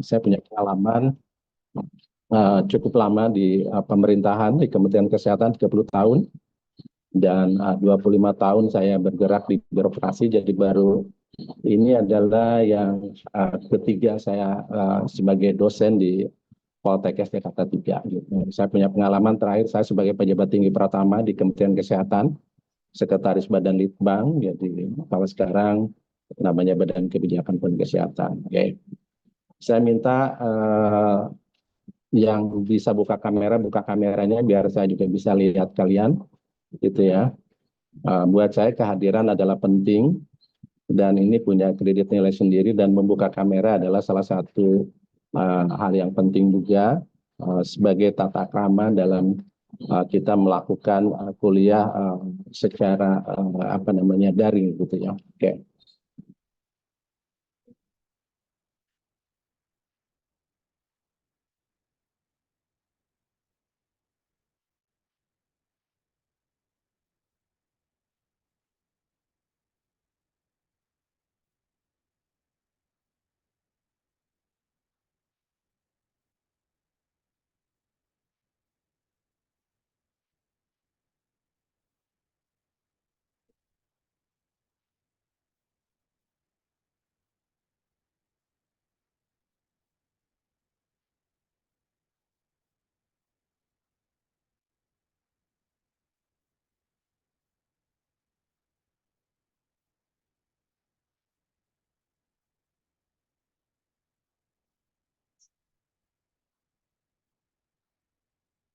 Saya punya pengalaman cukup lama di pemerintahan di Kementerian Kesehatan 30 tahun dan 25 tahun saya bergerak di birokrasi, jadi baru ini adalah yang ketiga saya sebagai dosen di Poltekkes Jakarta 3. Gitu. Saya punya pengalaman terakhir saya sebagai pejabat tinggi pertama di Kementerian Kesehatan, Sekretaris Badan Litbang, jadi kalau sekarang namanya Badan Kebijakan Kesehatan. Oke. Saya minta yang bisa buka kameranya biar saya juga bisa lihat kalian, gitu ya. Buat saya kehadiran adalah penting dan ini punya kredit nilai sendiri, dan membuka kamera adalah salah satu hal yang penting juga sebagai tata krama dalam kita melakukan kuliah secara daring, gitu ya. Oke.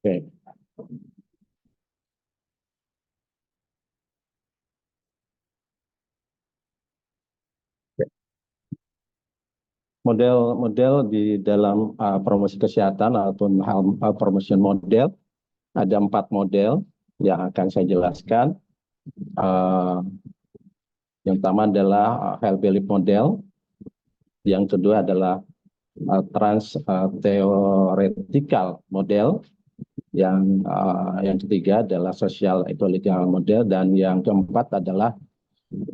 Oke. Model-model di dalam promosi kesehatan ataupun hal promotion model, ada 4 model yang akan saya jelaskan. Uh, yang pertama adalah health belief model, yang kedua adalah trans theoretical model, yang ketiga adalah social ecological model, dan yang keempat adalah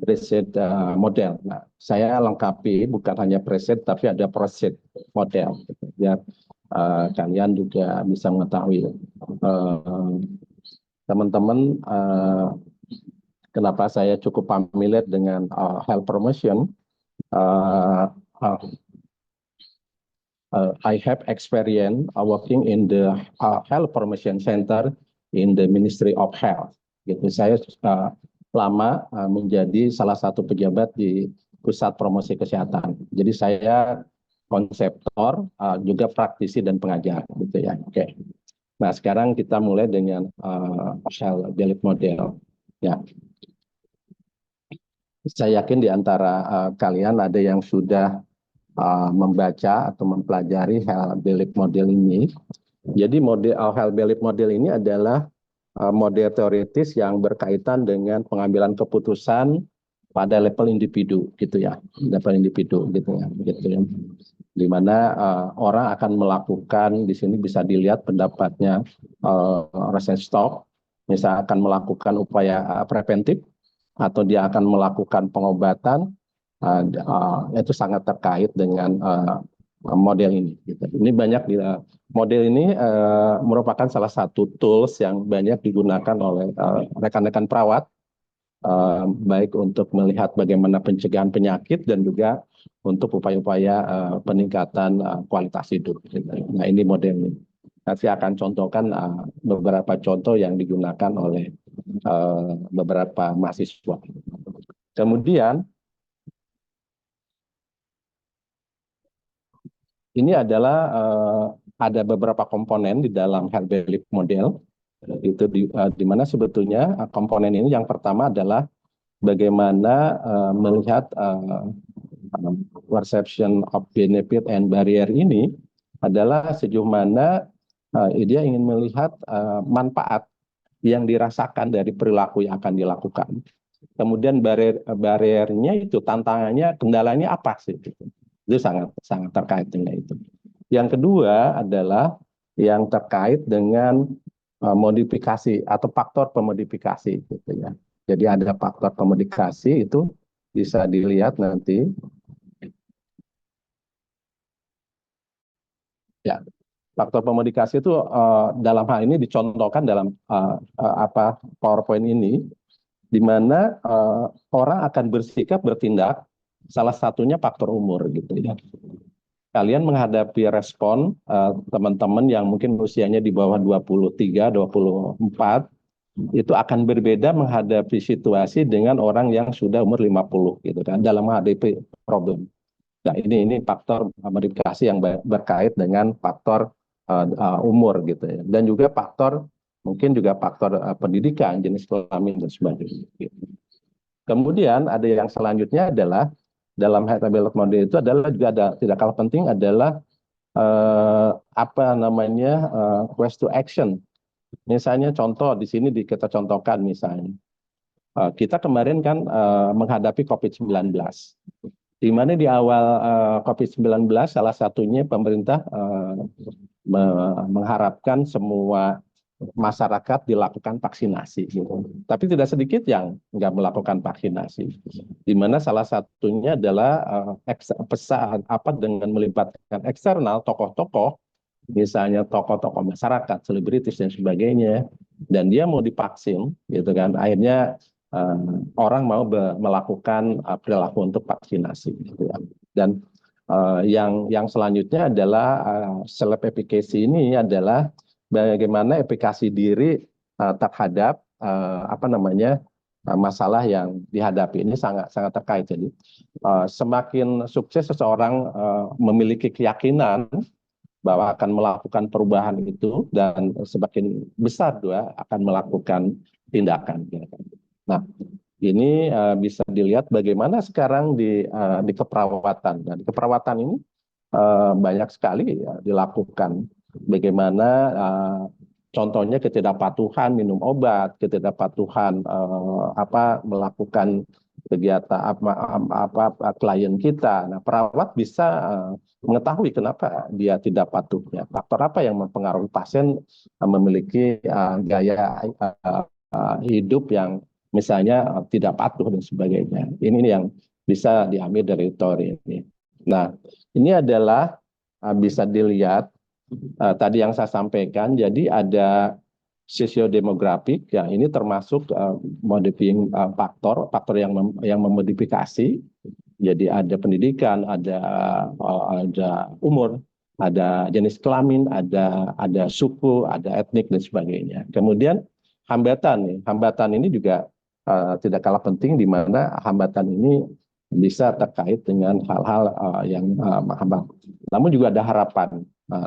preset model. Nah, saya lengkapi bukan hanya preset tapi ada proset model, biar kalian juga bisa mengetahui. Teman-teman, kenapa saya cukup familiar dengan health promotion? I have experience working in the health promotion center in the Ministry of Health. Gitu. Saya lama menjadi salah satu pejabat di pusat promosi kesehatan. Jadi saya konseptor, juga praktisi dan pengajar, gitu ya. Oke. Nah, sekarang kita mulai dengan health belief model. Ya, saya yakin di antara kalian ada yang sudah membaca atau mempelajari health belief model ini. Jadi model health belief model ini adalah model teoritis yang berkaitan dengan pengambilan keputusan pada level individu, gitu ya, level individu, gitu ya, gitu ya. Di mana orang akan melakukan, di sini bisa dilihat pendapatnya Rosenstock, misalnya akan melakukan upaya preventif atau dia akan melakukan pengobatan, itu sangat terkait dengan model ini. Gitu. Ini banyak di model ini merupakan salah satu tools yang banyak digunakan oleh rekan-rekan perawat, baik untuk melihat bagaimana pencegahan penyakit dan juga untuk upaya-upaya peningkatan kualitas hidup. Gitu. Nah, ini modelnya. Nanti akan contohkan beberapa contoh yang digunakan oleh beberapa mahasiswa. Kemudian ini adalah ada beberapa komponen di dalam health belief model, itu di mana sebetulnya komponen ini yang pertama adalah bagaimana melihat perception of benefit and barrier ini adalah sejauh mana dia ingin melihat manfaat yang dirasakan dari perilaku yang akan dilakukan. Kemudian bariernya itu, tantangannya, kendalanya apa sih? Itu sangat sangat terkait dengan itu. Yang kedua adalah yang terkait dengan modifikasi atau faktor pemodifikasi, gitu ya. Jadi ada faktor pemodifikasi itu bisa dilihat nanti. Ya, faktor komodikasi itu dalam hal ini dicontohkan dalam PowerPoint ini, di mana orang akan bersikap bertindak salah satunya faktor umur gitu ya. Kalian menghadapi respon teman-teman yang mungkin usianya di bawah 23, 24 itu akan berbeda menghadapi situasi dengan orang yang sudah umur 50 gitu kan dalam menghadapi problem. Nah, ini faktor modifikasi yang berkait dengan faktor umur gitu ya. Dan juga faktor mungkin juga faktor pendidikan, jenis kelamin dan sebagainya. Gitu. Kemudian ada yang selanjutnya adalah dalam health development model itu adalah juga ada tidak kalah penting adalah apa namanya quest to action. Misalnya contoh di sini kita contohkan misalnya kita kemarin kan menghadapi COVID-19. Di mana di awal COVID-19 salah satunya pemerintah mengharapkan semua masyarakat dilakukan vaksinasi. Gitu. Tapi tidak sedikit yang nggak melakukan vaksinasi. Di mana salah satunya adalah pesan apa dengan melibatkan eksternal tokoh-tokoh, misalnya tokoh-tokoh masyarakat, selebritis dan sebagainya, dan dia mau divaksin, gitu kan? Akhirnya orang mau melakukan perilaku untuk vaksinasi, gitu ya. Dan yang selanjutnya adalah self efficacy ini adalah bagaimana efikasi diri terhadap apa namanya masalah yang dihadapi ini sangat sangat terkait. Jadi semakin sukses seseorang memiliki keyakinan bahwa akan melakukan perubahan itu dan semakin besar dia akan melakukan tindakan. Nah, ini bisa dilihat bagaimana sekarang di keperawatan. Nah, di keperawatan ini banyak sekali ya, dilakukan. Bagaimana contohnya ketidakpatuhan minum obat, ketidakpatuhan melakukan kegiatan klien kita. Nah, perawat bisa mengetahui kenapa dia tidak patuhnya. Faktor apa yang mempengaruhi pasien memiliki gaya hidup yang misalnya tidak patuh dan sebagainya. Ini yang bisa diambil dari teori ini. Nah, ini adalah bisa dilihat tadi yang saya sampaikan. Jadi ada sosiodemografik, ya ini termasuk modifying faktor yang memodifikasi. Jadi ada pendidikan, ada umur, ada jenis kelamin, ada suku, ada etnik dan sebagainya. Kemudian hambatan ini juga tidak kalah penting, di mana hambatan ini bisa terkait dengan hal-hal yang hambat. Namun juga ada harapan,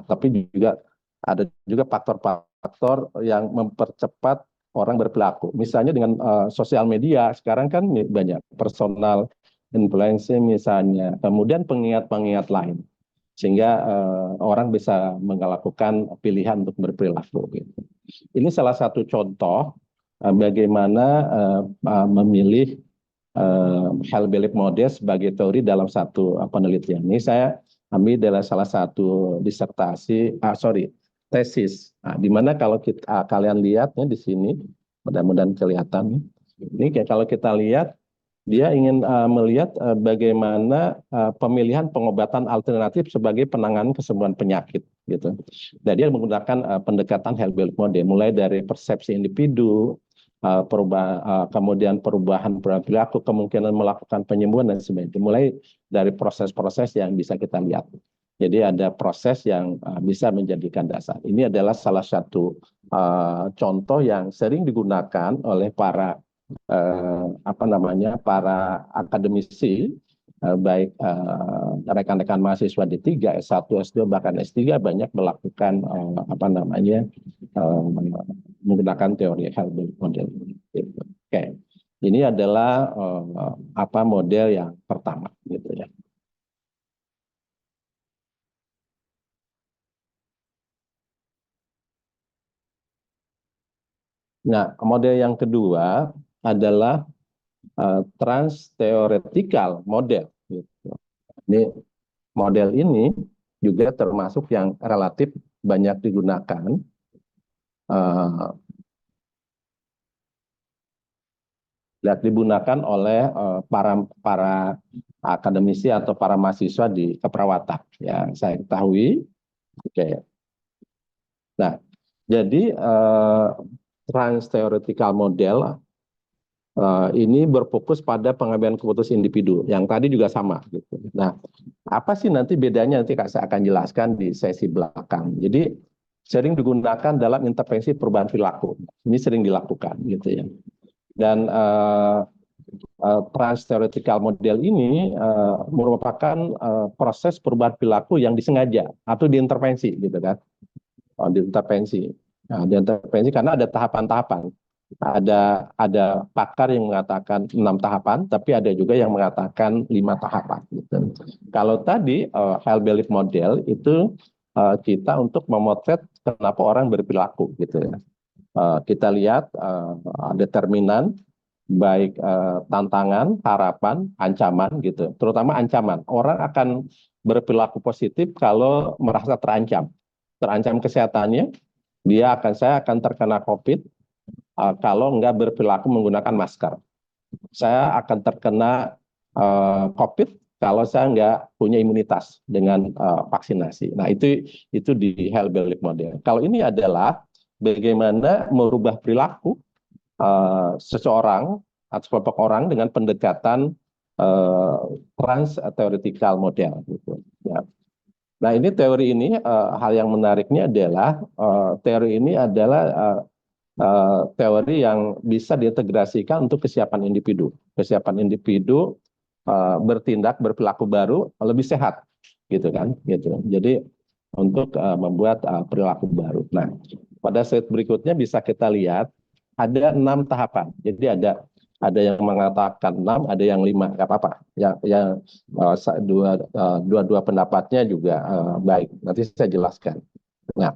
tapi juga ada juga faktor-faktor yang mempercepat orang berperilaku. Misalnya dengan sosial media, sekarang kan banyak personal influencer misalnya, kemudian pengingat-pengingat lain. Sehingga orang bisa melakukan pilihan untuk berperilaku. Gitu. Ini salah satu contoh bagaimana memilih health belief model sebagai teori dalam satu penelitian. Ini saya ambil dari salah satu tesis. Nah, di mana kalau kalian lihatnya di sini, mudah-mudahan kelihatan. Ini kalau kita lihat, dia ingin melihat bagaimana pemilihan pengobatan alternatif sebagai penanganan kesembuhan penyakit, gitu. Dan dia menggunakan pendekatan health belief model, mulai dari persepsi individu, kemudian perubahan perilaku, kemungkinan melakukan penyembuhan dan sebagainya. Mulai dari proses-proses yang bisa kita lihat. Jadi ada proses yang bisa menjadikan dasar. Ini adalah salah satu contoh yang sering digunakan oleh para para akademisi, baik rekan-rekan mahasiswa D3, S1, S2, bahkan S3 banyak melakukan menggunakan teori health model. Oke, ini adalah model yang pertama, gitu ya. Nah, model yang kedua adalah trans-theoretical model. Gitu. Ini model ini juga termasuk yang relatif banyak digunakan. Digunakan oleh para akademisi atau para mahasiswa di keperawatan. Ya, saya ketahui Oke. Nah, jadi trans theoretical model ini berfokus pada pengambilan keputusan individu. Yang tadi juga sama gitu. Nah, apa sih nanti bedanya, nanti saya akan jelaskan di sesi belakang. Jadi sering digunakan dalam intervensi perubahan perilaku. Ini sering dilakukan gitu ya. Dan trans theoretical model ini merupakan proses perubahan perilaku yang disengaja atau diintervensi gitu kan. Diintervensi. Nah, diintervensi karena ada tahapan-tahapan. Ada pakar yang mengatakan 6 tahapan, tapi ada juga yang mengatakan 5 tahapan. Gitu. Kalau tadi Hell Belief Model itu kita untuk memotret kenapa orang berperilaku gitu ya. Kita lihat determinan baik tantangan, harapan, ancaman gitu. Terutama ancaman. Orang akan berperilaku positif kalau merasa terancam. Terancam kesehatannya, saya akan terkena COVID kalau nggak berperilaku menggunakan masker. Saya akan terkena COVID kalau saya nggak punya imunitas dengan vaksinasi. Nah, itu di Health Belief Model. Kalau ini adalah bagaimana merubah perilaku seseorang atau kelompok orang dengan pendekatan trans theoretical model. Gitu. Ya. Nah, ini teori ini hal yang menariknya adalah teori ini adalah teori yang bisa diintegrasikan untuk kesiapan individu. Kesiapan individu bertindak berperilaku baru lebih sehat, gitu kan? Gitu. Jadi untuk membuat perilaku baru. Nah, pada slide berikutnya bisa kita lihat ada 6 tahapan. Jadi ada yang mengatakan 6, ada yang 5, nggak apa-apa. Yang dua pendapatnya juga baik. Nanti saya jelaskan. Nah,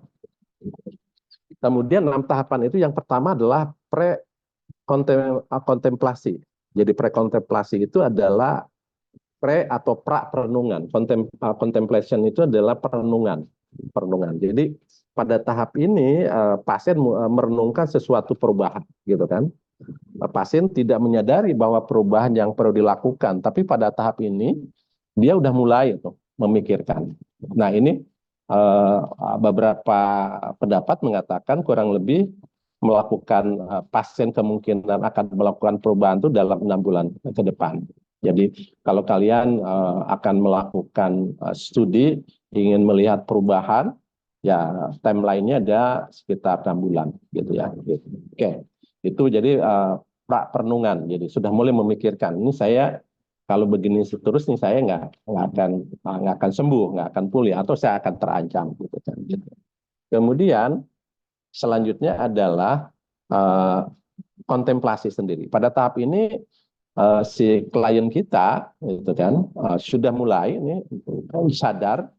kemudian 6 tahapan itu yang pertama adalah kontemplasi. Jadi prekontemplasi itu adalah atau pra perenungan. Contemplation itu adalah perenungan. Jadi pada tahap ini pasien merenungkan sesuatu perubahan, gitu kan? Pasien tidak menyadari bahwa perubahan yang perlu dilakukan, tapi pada tahap ini dia udah mulai tuh memikirkan. Nah, ini beberapa pendapat mengatakan kurang lebih melakukan pasien kemungkinan akan melakukan perubahan itu dalam 6 bulan ke depan. Jadi kalau kalian akan melakukan studi ingin melihat perubahan, ya timeline-nya ada sekitar 6 bulan gitu ya. Gitu. Oke, itu jadi pra perenungan. Jadi sudah mulai memikirkan ini saya kalau begini terus nih saya nggak akan sembuh, nggak akan pulih, atau saya akan terancam gitu kan. Gitu. Kemudian selanjutnya adalah kontemplasi sendiri. Pada tahap ini si klien kita itu kan sudah mulai ini sadar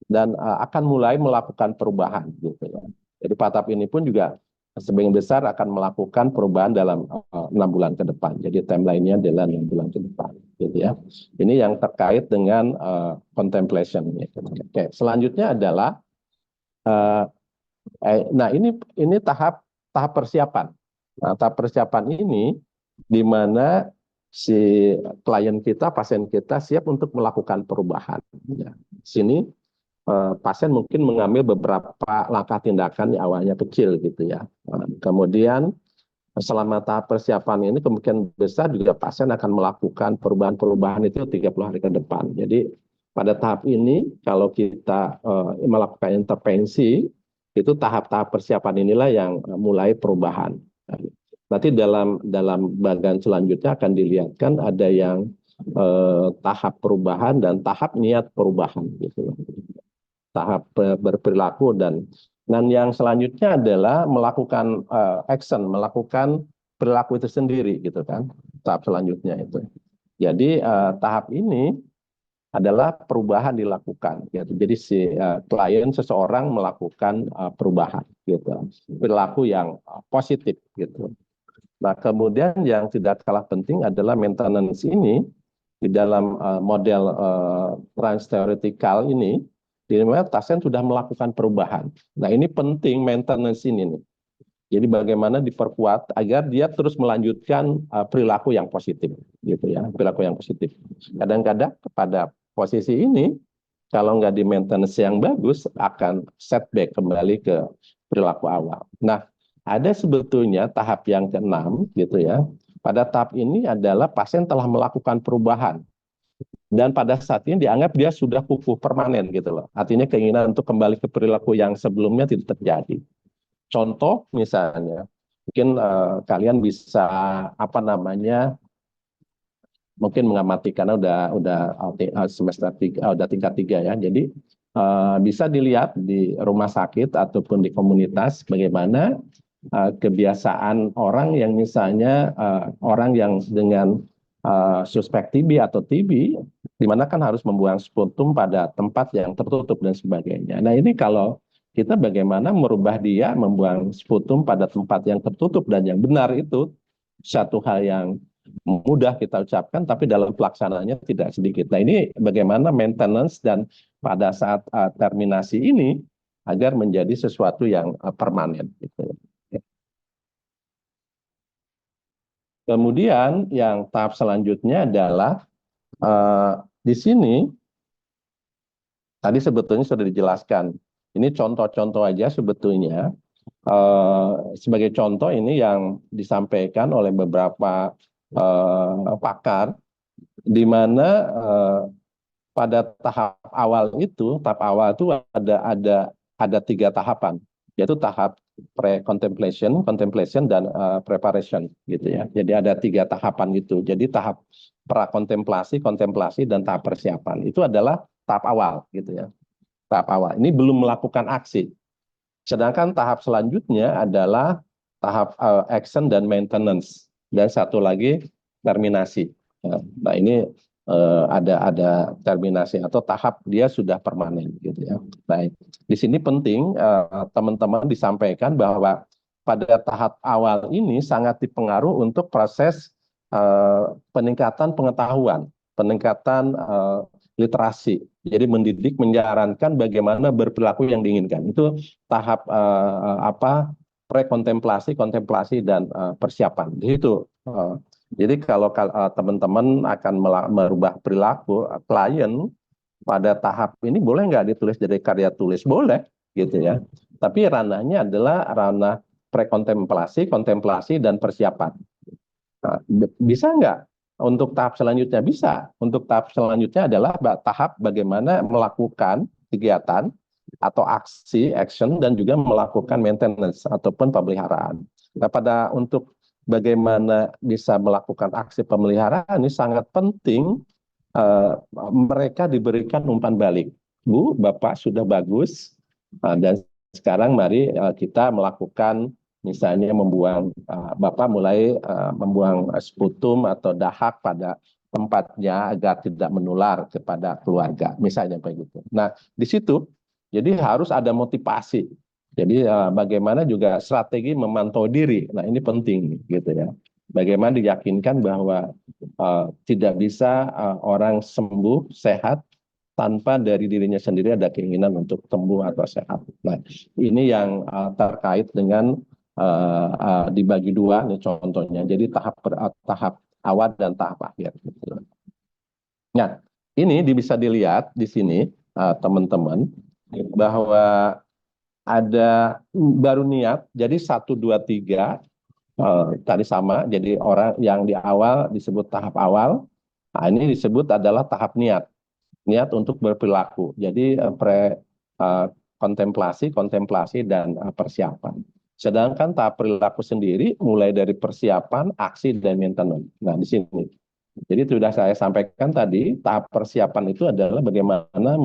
dan akan mulai melakukan perubahan gitu ya. Jadi pada tahap ini pun juga sebagian besar akan melakukan perubahan dalam 6 bulan ke depan. Jadi timeline-nya adalah 6 bulan ke depan, gitu ya. Ini yang terkait dengan contemplation. Gitu. Oke, selanjutnya adalah, nah ini tahap persiapan. Nah, tahap persiapan ini di mana si klien kita, pasien kita siap untuk melakukan perubahan. Ya. Sini pasien mungkin mengambil beberapa langkah tindakan yang awalnya kecil gitu ya. Kemudian selama tahap persiapan ini kemungkinan besar juga pasien akan melakukan perubahan-perubahan itu 30 hari ke depan. Jadi pada tahap ini kalau kita melakukan intervensi itu tahap-tahap persiapan inilah yang mulai perubahan. Nanti dalam bagian selanjutnya akan dilihatkan ada yang tahap perubahan dan tahap niat perubahan gitu. Tahap berperilaku dan yang selanjutnya adalah melakukan action, melakukan perilaku itu sendiri gitu kan. Tahap selanjutnya itu. Jadi tahap ini adalah perubahan dilakukan gitu. Jadi si klien seseorang melakukan perubahan gitu. Perilaku yang positif gitu. Nah, kemudian yang tidak kalah penting adalah maintenance ini di dalam model trans theoretical ini di mana pasien sudah melakukan perubahan. Nah, ini penting maintenance ini nih. Jadi bagaimana diperkuat agar dia terus melanjutkan perilaku yang positif, gitu ya, perilaku yang positif. Kadang-kadang pada posisi ini Kalau nggak di maintenance yang bagus, akan setback kembali ke perilaku awal. Nah, ada sebetulnya tahap yang keenam, gitu ya. Pada tahap ini adalah pasien telah melakukan perubahan. Dan pada saat ini dianggap dia sudah kukuh permanen gitu loh. Artinya keinginan untuk kembali ke perilaku yang sebelumnya tidak terjadi. Contoh misalnya, mungkin kalian bisa apa namanya, mungkin mengamati karena udah semester 3, udah tingkat 3 ya. Jadi bisa dilihat di rumah sakit ataupun di komunitas bagaimana kebiasaan orang yang misalnya orang yang dengan suspek TB atau TB, di mana kan harus membuang sputum pada tempat yang tertutup dan sebagainya. Nah ini kalau kita bagaimana merubah dia membuang sputum pada tempat yang tertutup dan yang benar, itu satu hal yang mudah kita ucapkan, tapi dalam pelaksanaannya tidak sedikit. Nah ini bagaimana maintenance dan pada saat terminasi ini agar menjadi sesuatu yang permanen. Gitu. Kemudian yang tahap selanjutnya adalah di sini tadi sebetulnya sudah dijelaskan. Ini contoh-contoh aja sebetulnya. Sebagai contoh ini yang disampaikan oleh beberapa pakar, di mana pada tahap awal itu ada 3 tahapan, yaitu tahap pre-contemplation, contemplation, dan preparation, gitu ya. Jadi ada 3 tahapan itu. Jadi tahap pra-kontemplasi, kontemplasi, dan tahap persiapan itu adalah tahap awal, gitu ya. Tahap awal ini belum melakukan aksi. Sedangkan tahap selanjutnya adalah tahap action dan maintenance, dan satu lagi terminasi. Nah ini ada terminasi atau tahap dia sudah permanen, gitu ya. Baik, di sini penting teman-teman disampaikan bahwa pada tahap awal ini sangat dipengaruhi untuk proses peningkatan pengetahuan, peningkatan literasi. Jadi mendidik, menyarankan bagaimana berperilaku yang diinginkan. Itu tahap pre-kontemplasi, kontemplasi, dan persiapan. Di situ. Jadi kalau teman-teman akan merubah perilaku klien pada tahap ini, boleh nggak ditulis dari karya tulis? Boleh, gitu ya. Tapi ranahnya adalah ranah pre-kontemplasi, kontemplasi, dan persiapan. Nah, bisa nggak untuk tahap selanjutnya? Bisa. Untuk tahap selanjutnya adalah tahap bagaimana melakukan kegiatan atau aksi, action, dan juga melakukan maintenance ataupun pemeliharaan. Nah, untuk bagaimana bisa melakukan aksi pemeliharaan ini sangat penting mereka diberikan umpan balik. Bu, Bapak sudah bagus, dan sekarang mari kita melakukan misalnya membuang, Bapak mulai membuang sputum atau dahak pada tempatnya agar tidak menular kepada keluarga, misalnya begitu. Nah, di situ jadi harus ada motivasi. Jadi bagaimana juga strategi memantau diri. Nah, ini penting gitu ya. Bagaimana diyakinkan bahwa tidak bisa orang sembuh, sehat, tanpa dari dirinya sendiri ada keinginan untuk sembuh atau sehat. Nah, ini yang terkait dengan dibagi 2 nih contohnya. Jadi tahap awal dan tahap akhir. Gitu. Nah, ini bisa dilihat di sini teman-teman bahwa ada baru niat. Jadi 1, 2, 3 tadi sama. Jadi orang yang di awal disebut tahap awal. Nah, ini disebut adalah tahap niat. Niat untuk berperilaku. Jadi kontemplasi, kontemplasi, dan persiapan. Sedangkan tahap perilaku sendiri mulai dari persiapan, aksi, dan maintenance. Nah, di sini. Jadi sudah saya sampaikan tadi, tahap persiapan itu adalah bagaimana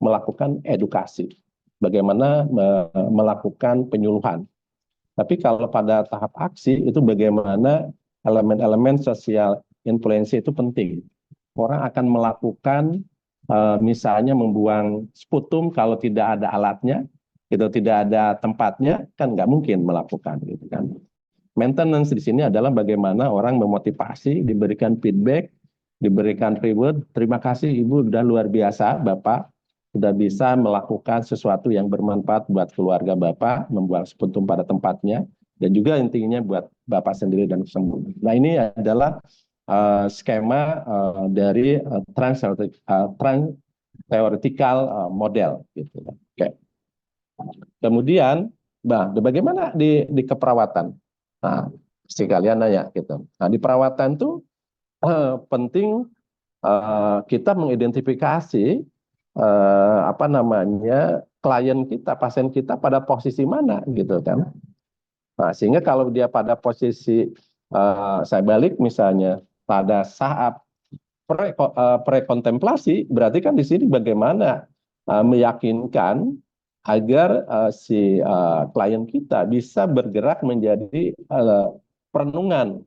melakukan edukasi, bagaimana melakukan penyuluhan. Tapi kalau pada tahap aksi itu bagaimana elemen-elemen sosial influensi itu penting. Orang akan melakukan misalnya membuang sputum kalau tidak ada alatnya, itu tidak ada tempatnya, kan nggak mungkin melakukan, gitu kan. Maintenance di sini adalah bagaimana orang memotivasi, diberikan feedback, diberikan reward. Terima kasih Ibu, sudah luar biasa Bapak, sudah bisa melakukan sesuatu yang bermanfaat buat keluarga Bapak, membuang sputum pada tempatnya, dan juga intinya buat Bapak sendiri dan sembuh. Nah ini adalah skema dari theoretical model gitu. Oke. Kemudian, bagaimana di keperawatan? Nah, pasti kalian nanya gitu. Nah, di perawatan tuh penting kita mengidentifikasi apa namanya klien kita, pasien kita pada posisi mana gitu kan. Nah, sehingga kalau dia pada posisi saya balik misalnya pada saat prekontemplasi, berarti kan di sini bagaimana meyakinkan agar si klien kita bisa bergerak menjadi perenungan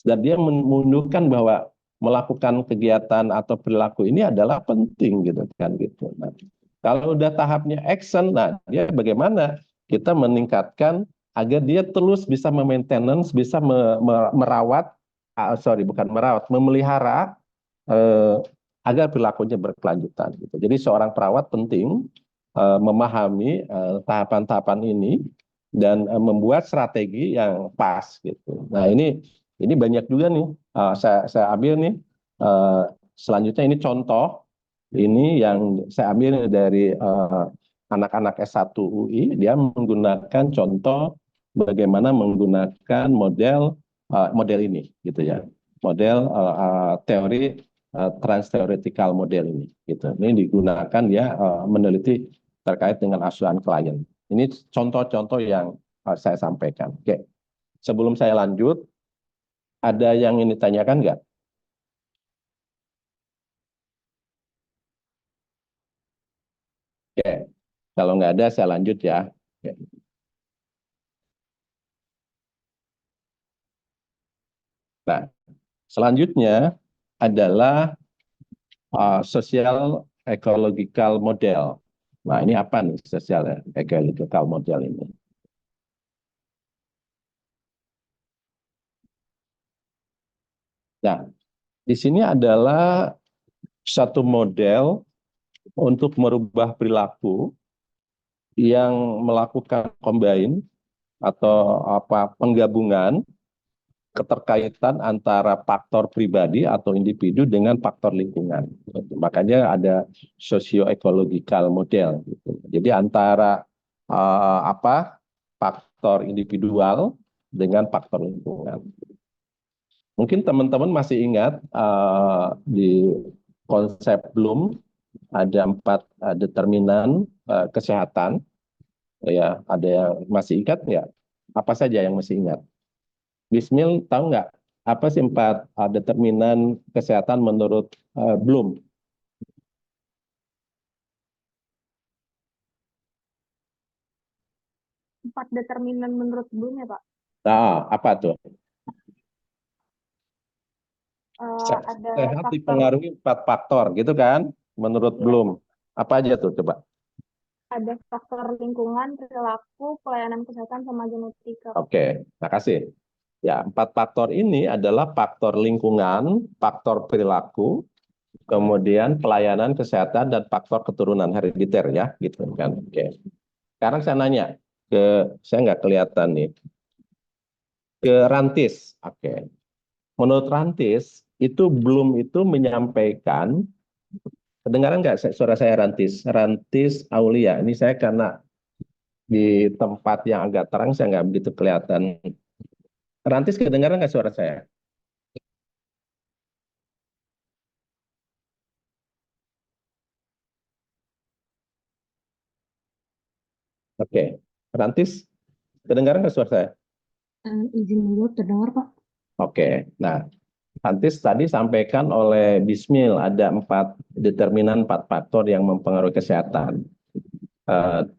dan dia menunjukkan bahwa melakukan kegiatan atau perilaku ini adalah penting gitu kan gitu. Nah, kalau udah tahapnya action, nah dia bagaimana kita meningkatkan agar dia terus bisa maintenance, bisa merawat, bukan merawat, memelihara eh, agar perilakunya berkelanjutan. Gitu. Jadi seorang perawat penting memahami tahapan-tahapan ini dan membuat strategi yang pas. Gitu. Nah ini banyak juga nih. Saya ambil nih selanjutnya ini contoh ini yang saya ambil dari anak-anak S1 UI. Dia menggunakan contoh bagaimana menggunakan model ini, gitu ya, model teori trans-theoretical model ini gitu. Ini digunakan ya meneliti terkait dengan asuhan klien. Ini contoh-contoh yang saya sampaikan. Oke. Sebelum saya lanjut, ada yang ini tanyakan nggak? Oke. Kalau nggak ada, saya lanjut ya. Oke. Nah, selanjutnya adalah social ecological model. Nah, ini apa nih social ecological model ini? Nah, di sini adalah satu model untuk merubah perilaku yang melakukan combine atau apa penggabungan keterkaitan antara faktor pribadi atau individu dengan faktor lingkungan. Makanya ada socio-ecological model. Gitu. Jadi antara apa faktor individual dengan faktor lingkungan. Mungkin teman-teman masih ingat di konsep Bloom ada 4 determinan kesehatan. Ya, ada yang masih ingat nggak? Apa saja yang masih ingat? Bismil tahu nggak apa sih 4 determinan kesehatan menurut Bloom? 4 determinan menurut Bloom ya Pak. Nah, apa tuh? Ada Sehat faktor, dipengaruhi 4 faktor, gitu kan? Menurut ya, Bloom. Apa aja tuh coba? ada faktor lingkungan, perilaku, pelayanan kesehatan, sama genetika. Oke, makasih. Ya, 4 faktor ini adalah faktor lingkungan, faktor perilaku, kemudian pelayanan kesehatan dan faktor keturunan herediter ya, gitu kan. Oke. Sekarang saya nanya ke saya nggak kelihatan nih ke Rantis. Oke. Menurut Rantis itu belum itu menyampaikan kedengaran nggak suara saya Rantis? Rantis Aulia. Ini saya karena di tempat yang agak terang saya nggak begitu kelihatan. Rantis kedengaran nggak suara saya? Oke. Rantis kedengaran nggak suara saya? Izin menjawab terdengar Pak. Oke. Nah, Rantis tadi sampaikan oleh Bismil ada 4 determinan 4 faktor yang mempengaruhi kesehatan.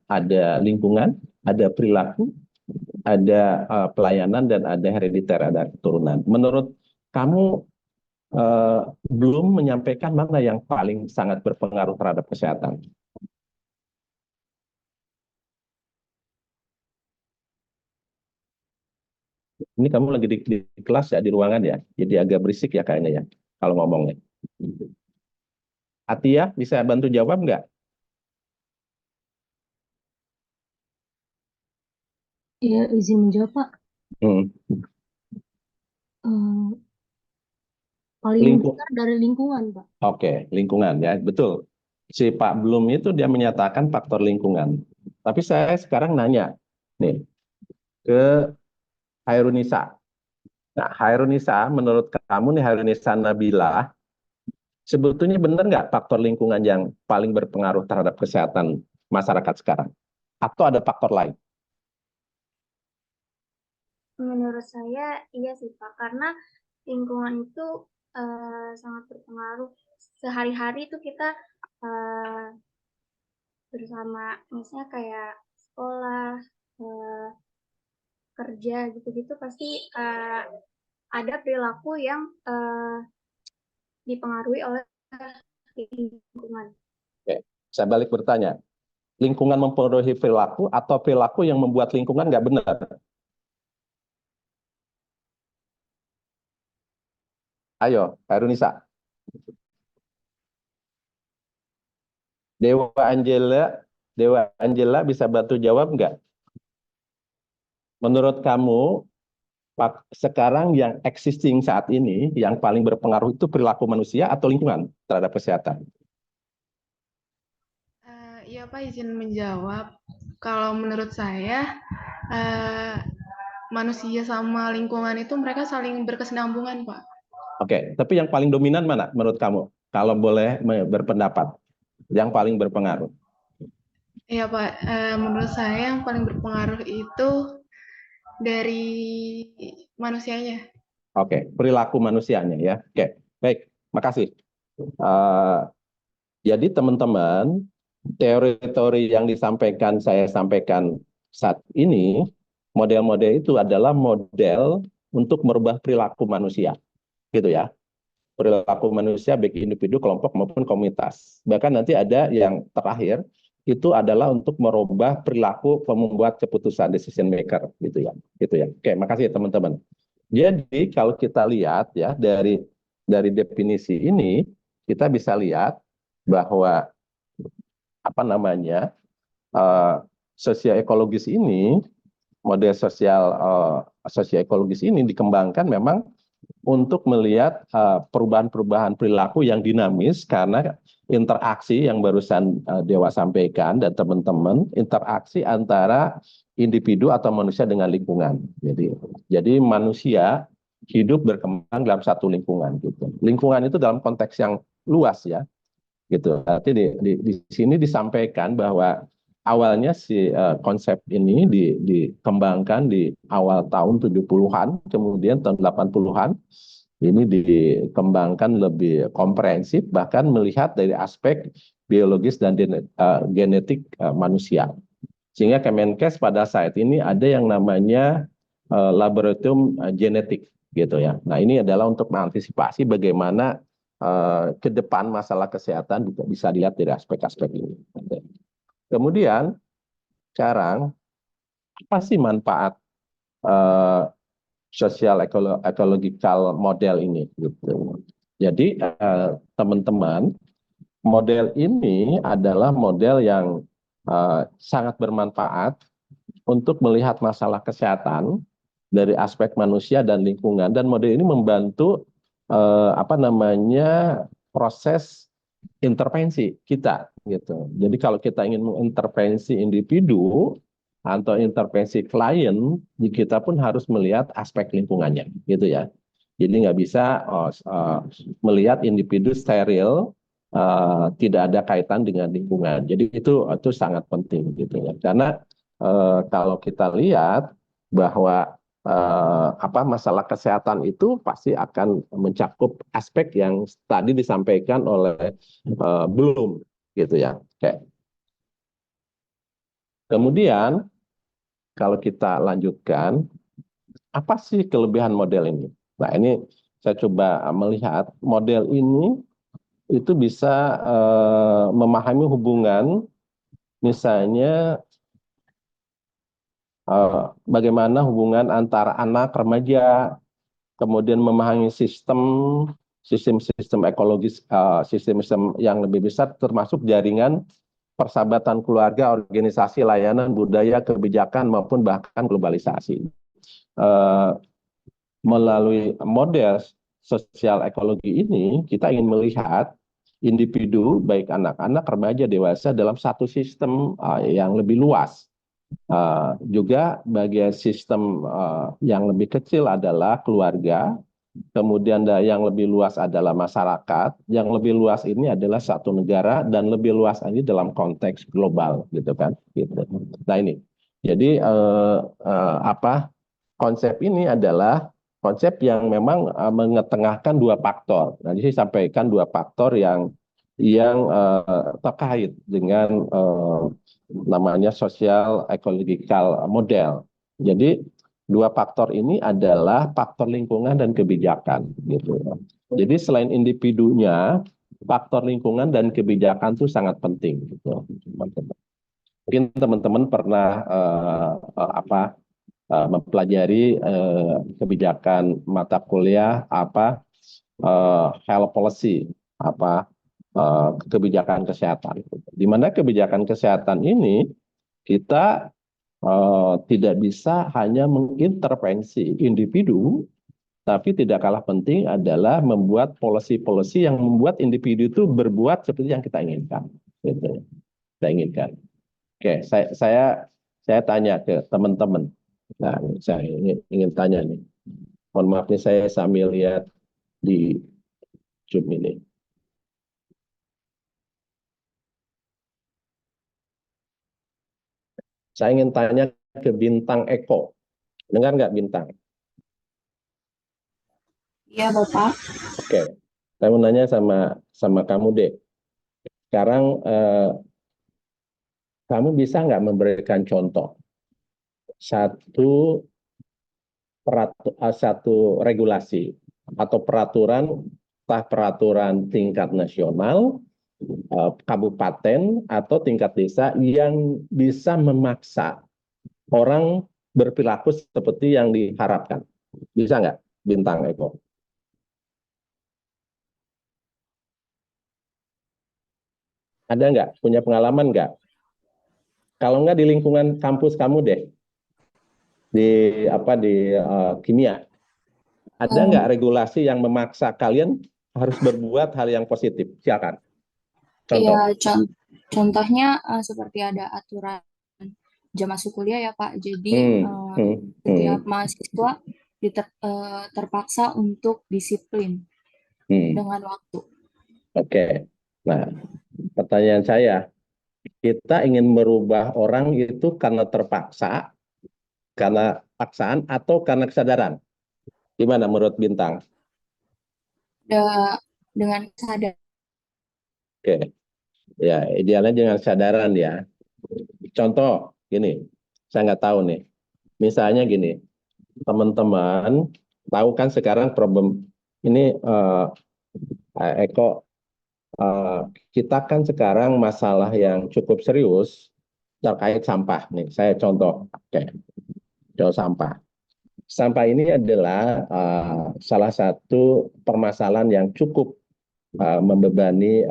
Ada lingkungan, ada perilaku, ada pelayanan dan ada herediter, ada keturunan. Menurut kamu belum menyampaikan mana yang paling sangat berpengaruh terhadap kesehatan? Ini kamu lagi di kelas ya, di ruangan ya, jadi agak berisik ya kayaknya ya, kalau ngomongnya. Atia, bisa bantu jawab nggak? Iya, izin menjawab Pak. Hmm. Paling Lingkung. besar dari lingkungan Pak. Oke, lingkungan ya, betul. Si Pak Blum itu dia menyatakan faktor lingkungan. Tapi saya sekarang nanya nih ke Hairunisa. Nah, Hairunisa, menurut kamu nih Hairunisa Nabila, sebetulnya benar nggak faktor lingkungan yang paling berpengaruh terhadap kesehatan masyarakat sekarang? Atau ada faktor lain? Menurut saya iya sih Pak, karena lingkungan itu sangat berpengaruh. Sehari-hari itu kita eh, bersama, misalnya kayak sekolah, eh, kerja gitu-gitu pasti ada perilaku yang dipengaruhi oleh lingkungan. Oke. Saya balik bertanya, lingkungan mempengaruhi perilaku atau perilaku yang membuat lingkungan nggak benar? Ayo, Hairunisa. Dewa Angela, Dewa Angela bisa bantu jawab nggak? Menurut kamu, sekarang yang existing saat ini, yang paling berpengaruh itu perilaku manusia atau lingkungan terhadap kesehatan? Iya Pak, izin menjawab. Kalau menurut saya, eh, manusia sama lingkungan itu mereka saling berkesinambungan, Pak. Oke, tapi yang paling dominan mana menurut kamu? Kalau boleh berpendapat, yang paling berpengaruh. Iya Pak, menurut saya yang paling berpengaruh itu dari manusianya. Oke, perilaku manusianya ya. Oke, baik, makasih. Uh, jadi teman-teman, teori-teori yang saya sampaikan saat ini, model-model itu adalah model untuk merubah perilaku manusia, gitu ya. Perilaku manusia baik individu, kelompok maupun komunitas. Bahkan nanti ada yang terakhir itu adalah untuk merubah perilaku pembuat keputusan decision maker, gitu ya. Gitu ya. Oke, makasih teman-teman. Jadi kalau kita lihat ya dari definisi ini kita bisa lihat bahwa apa namanya sosioekologis ini model sosioekologis ini dikembangkan memang untuk melihat perubahan-perubahan perilaku yang dinamis karena interaksi yang barusan Dewa sampaikan dan teman-teman, interaksi antara individu atau manusia dengan lingkungan. Jadi manusia hidup berkembang dalam satu lingkungan gitu. Lingkungan itu dalam konteks yang luas ya, gitu. Nanti di sini disampaikan bahwa awalnya si konsep ini dikembangkan di awal tahun 70-an, kemudian tahun 80-an ini dikembangkan lebih komprehensif, bahkan melihat dari aspek biologis dan genetik manusia. Sehingga Kemenkes pada saat ini ada yang namanya laboratorium genetik gitu ya. Nah, ini adalah untuk mengantisipasi bagaimana ke depan masalah kesehatan juga bisa dilihat dari aspek-aspek ini. Kemudian sekarang apa sih manfaat eh, sosial ekological model ini gitu. Jadi teman-teman, model ini adalah model yang sangat bermanfaat untuk melihat masalah kesehatan dari aspek manusia dan lingkungan, dan model ini membantu apa namanya proses intervensi kita gitu. Jadi kalau kita ingin mengintervensi individu atau intervensi klien, kita pun harus melihat aspek lingkungannya gitu ya. Jadi nggak bisa melihat individu steril, tidak ada kaitan dengan lingkungan. Jadi itu sangat penting gitu ya. Karena kalau kita lihat bahwa apa masalah kesehatan itu pasti akan mencakup aspek yang tadi disampaikan oleh Bloom gitu ya. Oke. Kemudian kalau kita lanjutkan, apa sih kelebihan model ini? Nah, ini saya coba melihat model ini itu bisa memahami hubungan misalnya bagaimana hubungan antara anak remaja, kemudian memahami sistem ekologis, sistem yang lebih besar termasuk jaringan persahabatan keluarga, organisasi, layanan, budaya, kebijakan maupun bahkan globalisasi. Melalui model sosial ekologi ini kita ingin melihat individu, baik anak-anak, remaja, dewasa dalam satu sistem yang lebih luas. Juga bagian sistem yang lebih kecil adalah keluarga, kemudian yang lebih luas adalah masyarakat, yang lebih luas ini adalah satu negara, dan lebih luas ini dalam konteks global, gitu kan? Gitu. Nah ini, jadi konsep ini adalah konsep yang memang mengetengahkan dua faktor. Nanti saya sampaikan dua faktor yang terkait dengan namanya sosial ecological model. Jadi dua faktor ini adalah faktor lingkungan dan kebijakan, gitu. Jadi selain individunya, faktor lingkungan dan kebijakan itu sangat penting, gitu. Mungkin teman-teman pernah mempelajari kebijakan mata kuliah health policy, kebijakan kesehatan. Di mana kebijakan kesehatan ini kita tidak bisa hanya mengintervensi individu, tapi tidak kalah penting adalah membuat policy-policy yang membuat individu itu berbuat seperti yang kita inginkan. Gitu. Kita inginkan. Oke, saya tanya ke teman-teman. Nah, saya ingin tanya nih. Mohon maaf nih, saya sambil lihat di Zoom ini. Saya ingin tanya ke Bintang Eko. Dengar nggak Bintang? Iya, Bapak. Oke, saya mau nanya sama kamu deh. Sekarang kamu bisa nggak memberikan contoh satu regulasi atau peraturan tingkat nasional, kabupaten atau tingkat desa yang bisa memaksa orang berperilaku seperti yang diharapkan? Bisa nggak, Bintang Eko? Ada nggak? Punya pengalaman nggak? Kalau nggak di lingkungan kampus kamu deh, di kimia, ada nggak regulasi yang memaksa kalian harus berbuat hal yang positif? Silakan. Contoh. Iya, contohnya seperti ada aturan jam masuk kuliah ya Pak. Jadi setiap mahasiswa terpaksa untuk disiplin dengan waktu. Oke. Nah, pertanyaan saya, kita ingin merubah orang itu karena terpaksa, karena paksaan, atau karena kesadaran? Gimana menurut Bintang? Dengan sadar. Oke. Ya, idealnya dengan kesadaran ya. Contoh, gini, saya nggak tahu nih. Misalnya gini, teman-teman tahu kan sekarang problem ini, Eko, kita kan sekarang masalah yang cukup serius terkait sampah nih. Saya contoh, contoh sampah. Sampah ini adalah salah satu permasalahan yang cukup membebani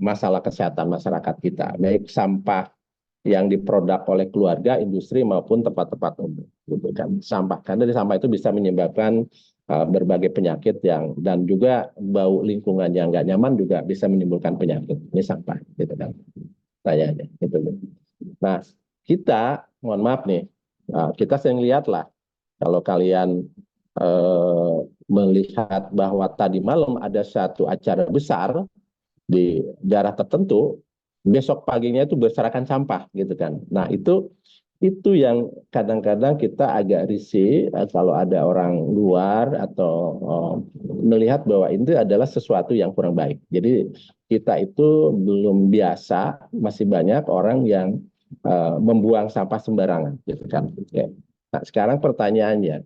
masalah kesehatan masyarakat kita, baik sampah yang diproduk oleh keluarga, industri maupun tempat-tempat umum. Gitu kan. Sampah, karena dari sampah itu bisa menyebabkan berbagai penyakit dan juga bau lingkungan yang nggak nyaman juga bisa menimbulkan penyakit. Ini sampah, gitu kan. Tanyanya, gitu. Nah, kita, mohon maaf nih, kita sering lihat lah kalau kalian melihat bahwa tadi malam ada satu acara besar di daerah tertentu, besok paginya itu berserakan sampah, gitu kan. Nah, itu yang kadang-kadang kita agak risih kalau ada orang luar atau melihat bahwa itu adalah sesuatu yang kurang baik. Jadi kita itu belum biasa, masih banyak orang yang membuang sampah sembarangan, gitu kan. Ya. Nah, sekarang pertanyaannya,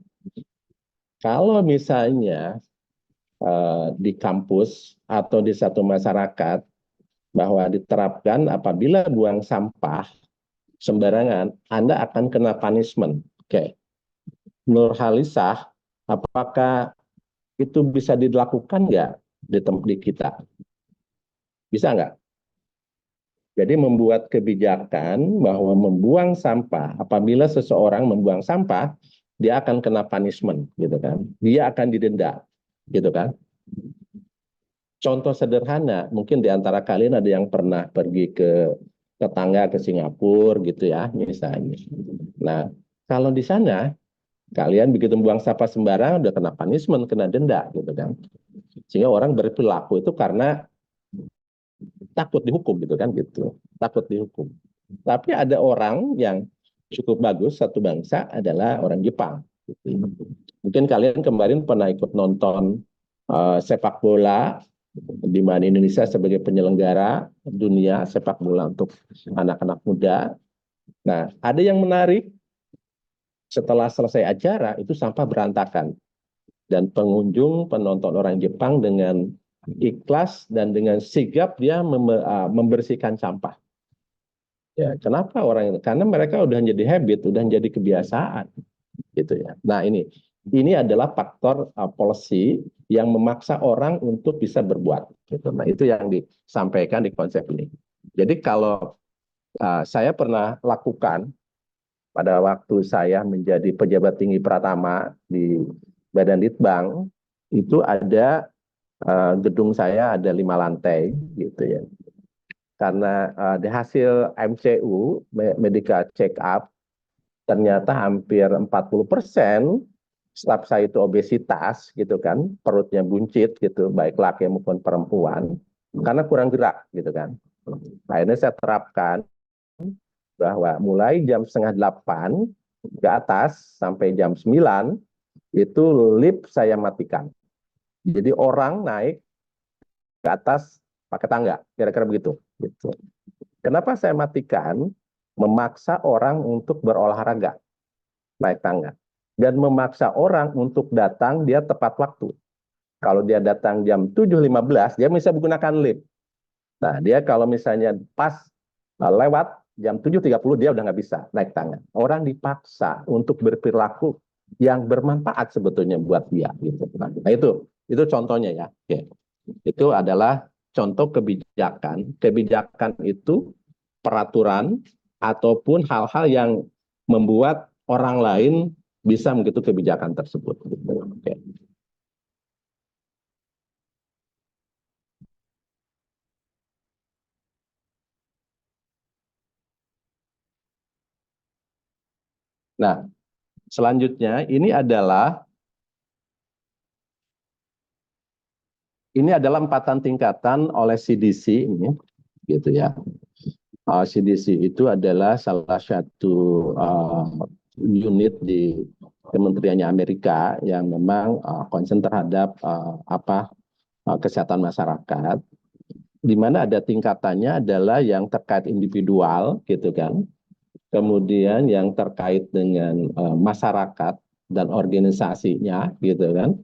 kalau misalnya di kampus atau di satu masyarakat bahwa diterapkan apabila buang sampah sembarangan, Anda akan kena punishment. Oke. Nur Halisah, apakah itu bisa dilakukan nggak di kita? Bisa nggak? Jadi membuat kebijakan bahwa membuang sampah, apabila seseorang membuang sampah, dia akan kena punishment, gitu kan? Dia akan didenda, gitu kan? contoh sederhana, mungkin di antara kalian ada yang pernah pergi ke tetangga ke Singapura gitu ya, misalnya. Nah, kalau di sana kalian begitu buang sampah sembarangan udah kena punishment, kena denda gitu kan. Sehingga orang berperilaku itu karena takut dihukum gitu kan gitu. Takut dihukum. Tapi ada orang yang cukup bagus satu bangsa adalah orang Jepang. Gitu. Mungkin kalian kemarin pernah ikut nonton sepak bola di mana Indonesia sebagai penyelenggara dunia sepak bola untuk anak-anak muda. Nah, ada yang menarik setelah selesai acara itu sampah berantakan dan pengunjung penonton orang Jepang dengan ikhlas dan dengan sigap dia membersihkan sampah. Ya, kenapa orang itu? Karena mereka udah jadi habit, udah jadi kebiasaan, gitu ya. Nah ini adalah faktor policy yang memaksa orang untuk bisa berbuat. Gitu. Nah itu yang disampaikan di konsep ini. Jadi kalau saya pernah lakukan pada waktu saya menjadi pejabat tinggi Pratama di Badan Litbang, itu ada gedung saya ada 5 lantai, gitu ya. Karena di hasil MCU, medical check up, ternyata hampir 40% staf saya itu obesitas gitu kan, perutnya buncit gitu, baik laki maupun perempuan, karena kurang gerak gitu kan. Akhirnya saya terapkan bahwa mulai jam 7:30 ke atas sampai jam 9 itu lift saya matikan. Jadi orang naik ke atas pakai tangga, kira-kira begitu. Gitu. Kenapa saya matikan? Memaksa orang untuk berolahraga, naik tangga. Dan memaksa orang untuk datang dia tepat waktu. Kalau dia datang jam 7:15, dia bisa menggunakan lift. Nah, dia kalau misalnya pas lewat jam 7:30, dia udah nggak bisa naik tangga. Orang dipaksa untuk berperilaku yang bermanfaat sebetulnya buat dia. Gitu. Nah, itu contohnya ya. Oke. Itu adalah contoh kebijakan. Kebijakan itu peraturan ataupun hal-hal yang membuat orang lain bisa mengikuti kebijakan tersebut. Oke. Nah, selanjutnya ini adalah empatan tingkatan oleh CDC ini, gitu ya. CDC itu adalah salah satu unit di kementeriannya Amerika yang memang concern terhadap kesehatan masyarakat, di mana ada tingkatannya adalah yang terkait individual, gitu kan. Kemudian yang terkait dengan masyarakat dan organisasinya, gitu kan.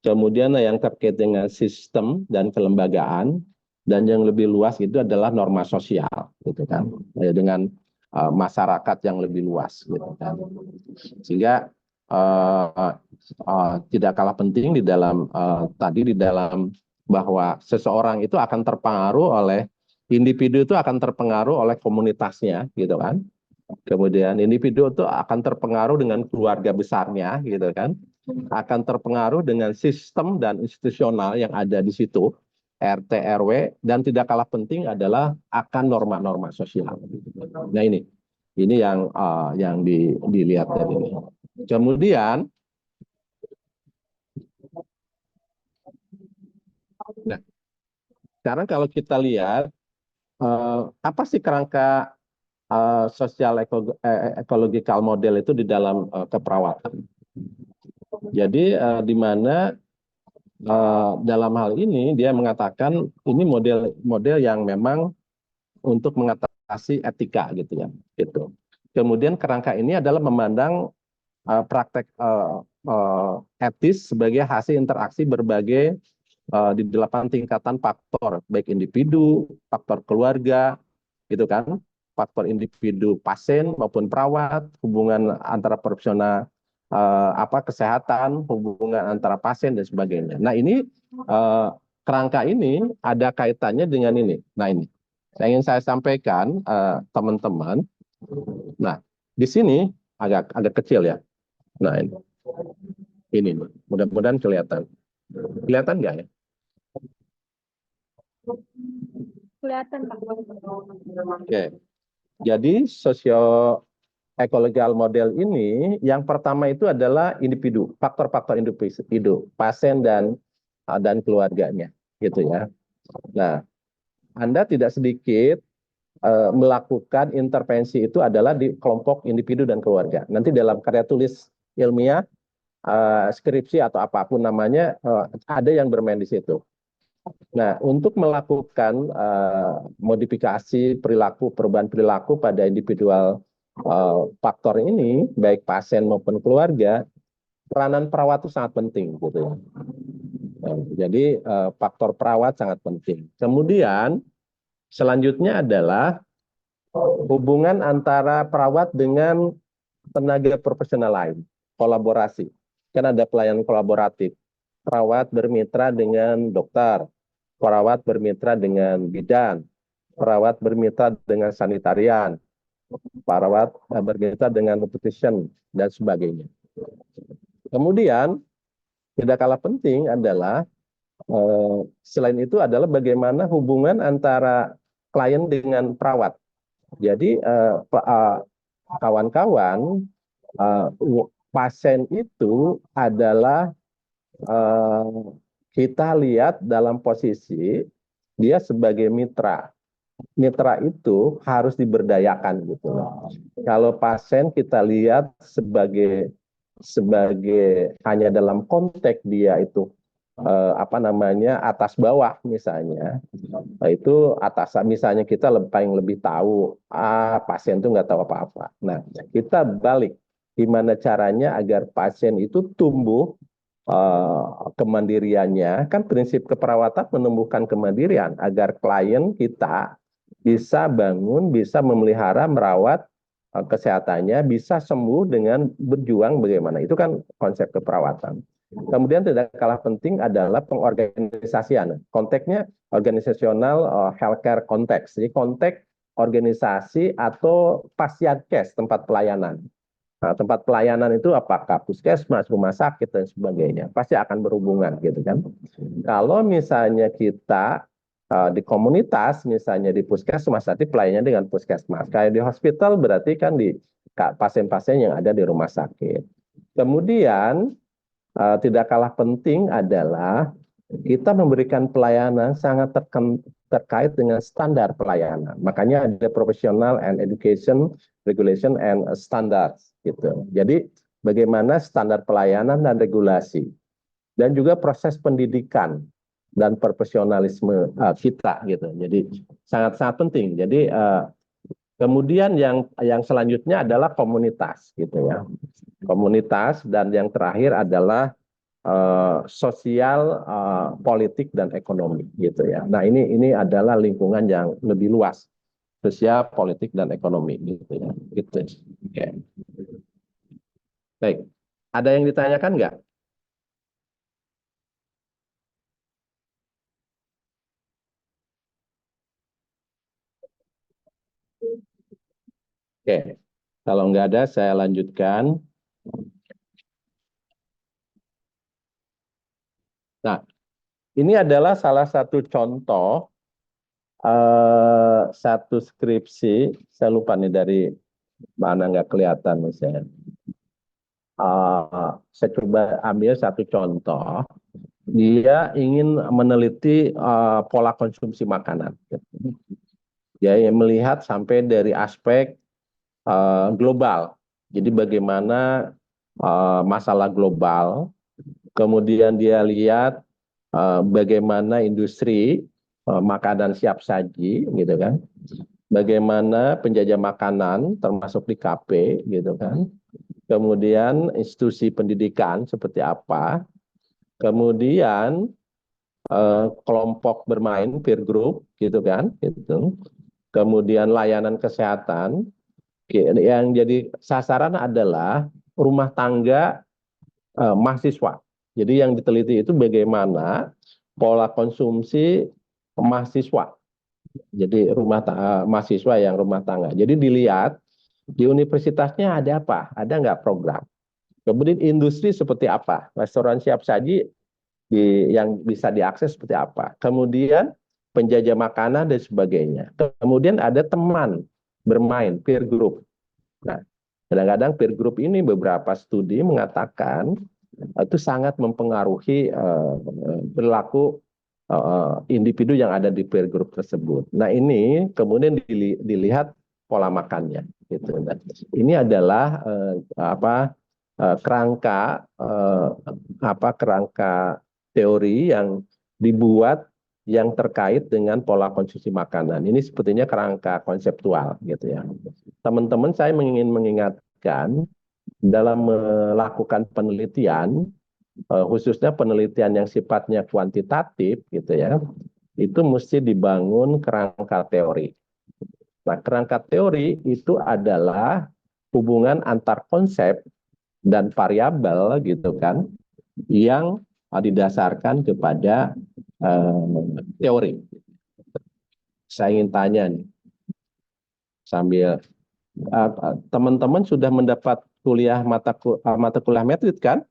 Kemudian yang terkait dengan sistem dan kelembagaan, dan yang lebih luas itu adalah norma sosial, gitu kan, dengan masyarakat yang lebih luas, gitu kan. Sehingga tidak kalah penting di dalam bahwa seseorang itu akan terpengaruh oleh individu, itu akan terpengaruh oleh komunitasnya, gitu kan. Kemudian individu itu akan terpengaruh dengan keluarga besarnya, gitu kan. Akan terpengaruh dengan sistem dan institusional yang ada di situ, RT, RW, dan tidak kalah penting adalah akan norma-norma sosial. Nah ini yang dilihat dari ini. Kemudian, nah, sekarang kalau kita lihat apa sih kerangka sosial ecological model itu di dalam keperawatan. Jadi di mana dalam hal ini dia mengatakan ini model yang memang untuk mengatasi etika, gitu ya. Gitu. Kemudian kerangka ini adalah memandang praktek etis sebagai hasil interaksi berbagai di 8 tingkatan faktor, baik individu, faktor keluarga, gitu kan, faktor individu pasien maupun perawat, hubungan antara profesional kesehatan, hubungan antara pasien dan sebagainya. Nah ini kerangka ini ada kaitannya dengan ini. Nah ini yang ingin saya sampaikan teman-teman. Nah di sini agak kecil ya. Nah ini mudah-mudahan kelihatan nggak ya? Kelihatan, Pak. Oke. Jadi socio-ecological model ini yang pertama itu adalah individu, faktor-faktor individu, pasien dan keluarganya, gitu ya. Nah, Anda tidak sedikit melakukan intervensi itu adalah di kelompok individu dan keluarga. Nanti dalam karya tulis ilmiah, skripsi atau apapun namanya, ada yang bermain di situ. Nah, untuk melakukan modifikasi perilaku, perubahan perilaku pada individual faktor ini, baik pasien maupun keluarga, peranan perawat itu sangat penting, gitu ya. Nah, jadi faktor perawat sangat penting. Kemudian selanjutnya adalah hubungan antara perawat dengan tenaga profesional lain, kolaborasi. Kan ada pelayanan kolaboratif. Perawat bermitra dengan dokter, perawat bermitra dengan bidan, perawat bermitra dengan sanitarian, perawat bermitra dengan nutrition, dan sebagainya. Kemudian, tidak kalah penting adalah, selain itu adalah bagaimana hubungan antara klien dengan perawat. Jadi kawan-kawan, pasien itu adalah kita lihat dalam posisi dia sebagai mitra. Mitra itu harus diberdayakan gitu. Kalau pasien kita lihat sebagai hanya dalam konteks dia itu atas bawah misalnya, itu misalnya kita paling lebih tahu, pasien itu nggak tahu apa-apa. Nah, kita balik gimana caranya agar pasien itu tumbuh kemandiriannya. Kan prinsip keperawatan menumbuhkan kemandirian agar klien kita bisa bangun, bisa memelihara, merawat kesehatannya, bisa sembuh dengan berjuang bagaimana. Itu kan konsep keperawatan. Kemudian tidak kalah penting adalah pengorganisasian. Konteksnya organisasional healthcare konteks. Jadi konteks organisasi atau pasien case, tempat pelayanan. Nah, tempat pelayanan itu apakah puskesmas, rumah sakit, dan sebagainya. Pasti akan berhubungan gitu kan. Kalau misalnya kita di komunitas, misalnya di puskesmas, nanti pelayanannya dengan puskesmas. Kayak di hospital berarti kan di pasien-pasien yang ada di rumah sakit. Kemudian, tidak kalah penting adalah kita memberikan pelayanan sangat terkait dengan standar pelayanan. Makanya ada professional and education, regulation and standards gitu. Jadi bagaimana standar pelayanan dan regulasi dan juga proses pendidikan dan profesionalisme kita gitu. Jadi sangat-sangat penting. Jadi kemudian yang selanjutnya adalah komunitas gitu ya. Komunitas, dan yang terakhir adalah sosial, politik, dan ekonomi gitu ya. Nah, ini adalah lingkungan yang lebih luas, sosial, politik, dan ekonomi gitu ya. Gitu. Oke. Baik. Ada yang ditanyakan nggak? Oke. Kalau nggak ada, saya lanjutkan. Nah, ini adalah salah satu contoh satu skripsi, saya lupa nih dari mana, nggak kelihatan misalnya. Saya coba ambil satu contoh. Dia ingin meneliti pola konsumsi makanan. Dia melihat sampai dari aspek global. Jadi bagaimana masalah global. Kemudian dia lihat bagaimana industri makanan siap saji, gitu kan? Bagaimana penjajah makanan, termasuk di KP, gitu kan? Kemudian institusi pendidikan seperti apa? Kemudian kelompok bermain, peer group, gitu kan? Gitu. Kemudian layanan kesehatan, yang jadi sasaran adalah rumah tangga mahasiswa. Jadi yang diteliti itu bagaimana pola konsumsi mahasiswa. Jadi mahasiswa yang rumah tangga. Jadi dilihat di universitasnya ada apa? Ada nggak program? Kemudian industri seperti apa? Restoran siap saji yang bisa diakses seperti apa? Kemudian penjajah makanan dan sebagainya. Kemudian ada teman bermain, peer group. Nah, kadang-kadang peer group ini beberapa studi mengatakan itu sangat mempengaruhi perilaku individu yang ada di peer group tersebut. Nah, ini kemudian dilihat pola makannya. Gitu. Nah, ini adalah kerangka kerangka teori yang dibuat yang terkait dengan pola konsumsi makanan. Ini sepertinya kerangka konseptual, gitu ya. Teman-teman, saya ingin mengingatkan dalam melakukan penelitian, khususnya penelitian yang sifatnya kuantitatif, gitu ya, itu mesti dibangun kerangka teori. Nah, kerangka teori itu adalah hubungan antar konsep dan variabel, gitu kan, yang didasarkan kepada teori. Saya ingin tanya nih, sambil teman-teman sudah mendapat kuliah mata kuliah metode kan?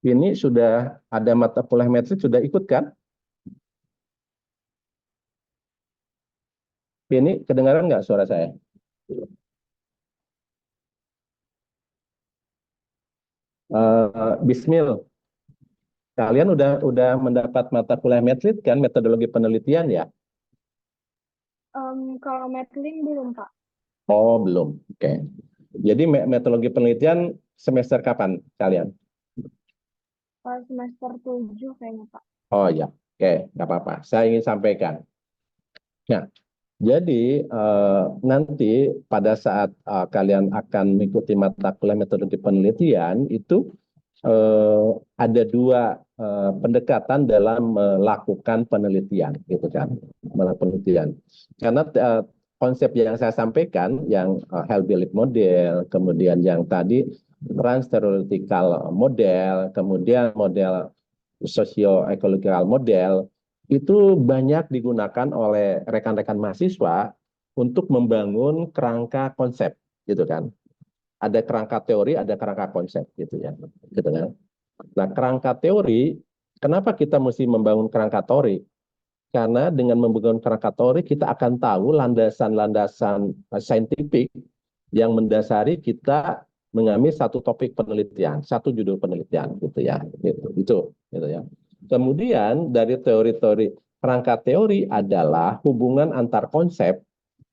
Ini sudah ada mata kuliah metode, sudah ikut kan? Ini kedengaran nggak suara saya? Bismil, kalian udah mendapat mata kuliah metode kan, metodologi penelitian ya? Kalau Matlin belum, Pak. Oh, belum. Oke. Jadi metodologi penelitian semester kapan kalian? Semester 7 kayaknya, Pak. Oh ya, oke, nggak apa-apa. Saya ingin sampaikan. Nah, jadi nanti pada saat kalian akan mengikuti mata kuliah metodologi penelitian itu ada dua pendekatan dalam melakukan penelitian, gitu kan, penelitian. Karena konsep yang saya sampaikan, yang health belief model, kemudian yang tadi trans-theoretical model, kemudian model socio-ecological model, itu banyak digunakan oleh rekan-rekan mahasiswa untuk membangun kerangka konsep, gitu kan. Ada kerangka teori, ada kerangka konsep, gitu ya. Gitu kan. Nah, kerangka teori, kenapa kita mesti membangun kerangka teori? Karena dengan membangun kerangka teori, kita akan tahu landasan-landasan saintifik yang mendasari kita mengambil satu topik penelitian, satu judul penelitian, gitu ya. Gitu ya. Kemudian dari teori-teori, kerangka teori adalah hubungan antar konsep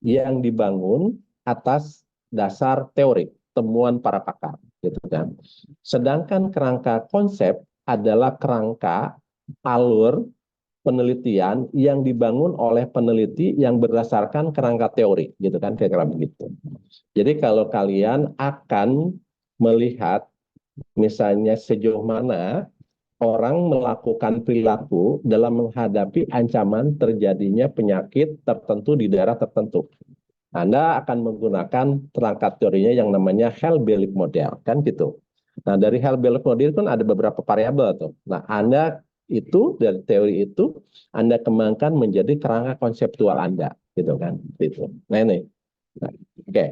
yang dibangun atas dasar teori, temuan para pakar, gitu kan. Sedangkan kerangka konsep adalah kerangka alur penelitian yang dibangun oleh peneliti yang berdasarkan kerangka teori, gitu kan, kira-kira begitu. Jadi kalau kalian akan melihat misalnya sejauh mana orang melakukan perilaku dalam menghadapi ancaman terjadinya penyakit tertentu di daerah tertentu, Anda akan menggunakan perangkat teorinya yang namanya health belief model, kan gitu. Nah, dari health belief model kan ada beberapa variabel tuh. Nah, Anda itu dari teori itu Anda kembangkan menjadi kerangka konseptual Anda, gitu kan. Gitu. Nah, ini. Nah, oke.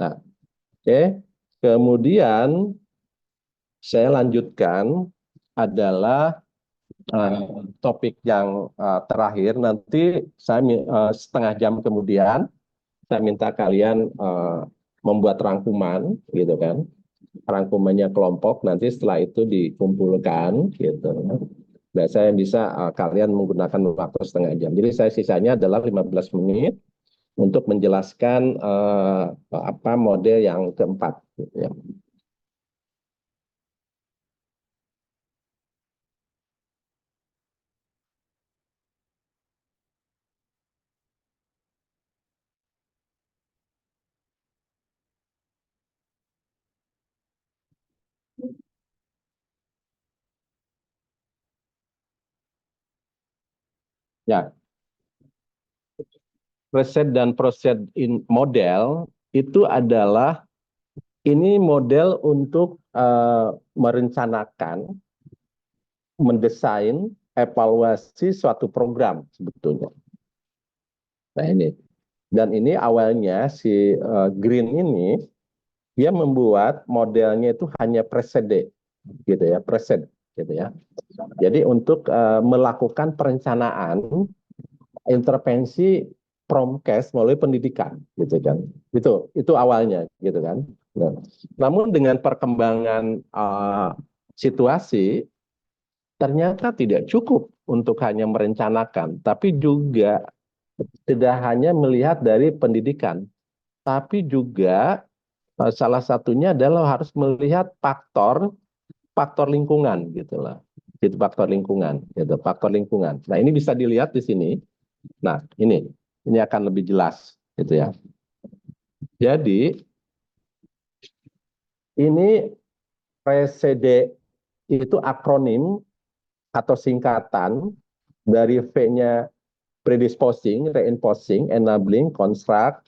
Nah, oke. Kemudian saya lanjutkan adalah topik yang terakhir. Nanti saya setengah jam kemudian saya minta kalian membuat rangkuman, gitu kan. Rangkumannya kelompok, nanti setelah itu dikumpulkan, gitu. Dan saya bisa kalian menggunakan waktu setengah jam. Jadi saya sisanya adalah 15 menit untuk menjelaskan apa model yang keempat, gitu ya. Ya, preset dan proses model itu adalah ini model untuk merencanakan, mendesain, evaluasi suatu program sebetulnya. Nah, ini. Dan ini awalnya si Green ini dia membuat modelnya itu hanya presede, gitu ya, present, gitu ya. Jadi untuk melakukan perencanaan intervensi Promkes melalui pendidikan, gitu kan. Itu awalnya, gitu kan. Nah, namun dengan perkembangan situasi, ternyata tidak cukup untuk hanya merencanakan, tapi juga tidak hanya melihat dari pendidikan, tapi juga salah satunya adalah harus melihat faktor lingkungan, gitulah. Itu faktor lingkungan, gitu, faktor lingkungan. Nah, ini bisa dilihat di sini. Nah, ini akan lebih jelas, gitu ya. Jadi ini PCD itu akronim atau singkatan dari V-nya predisposing, reinforcing, enabling, construct,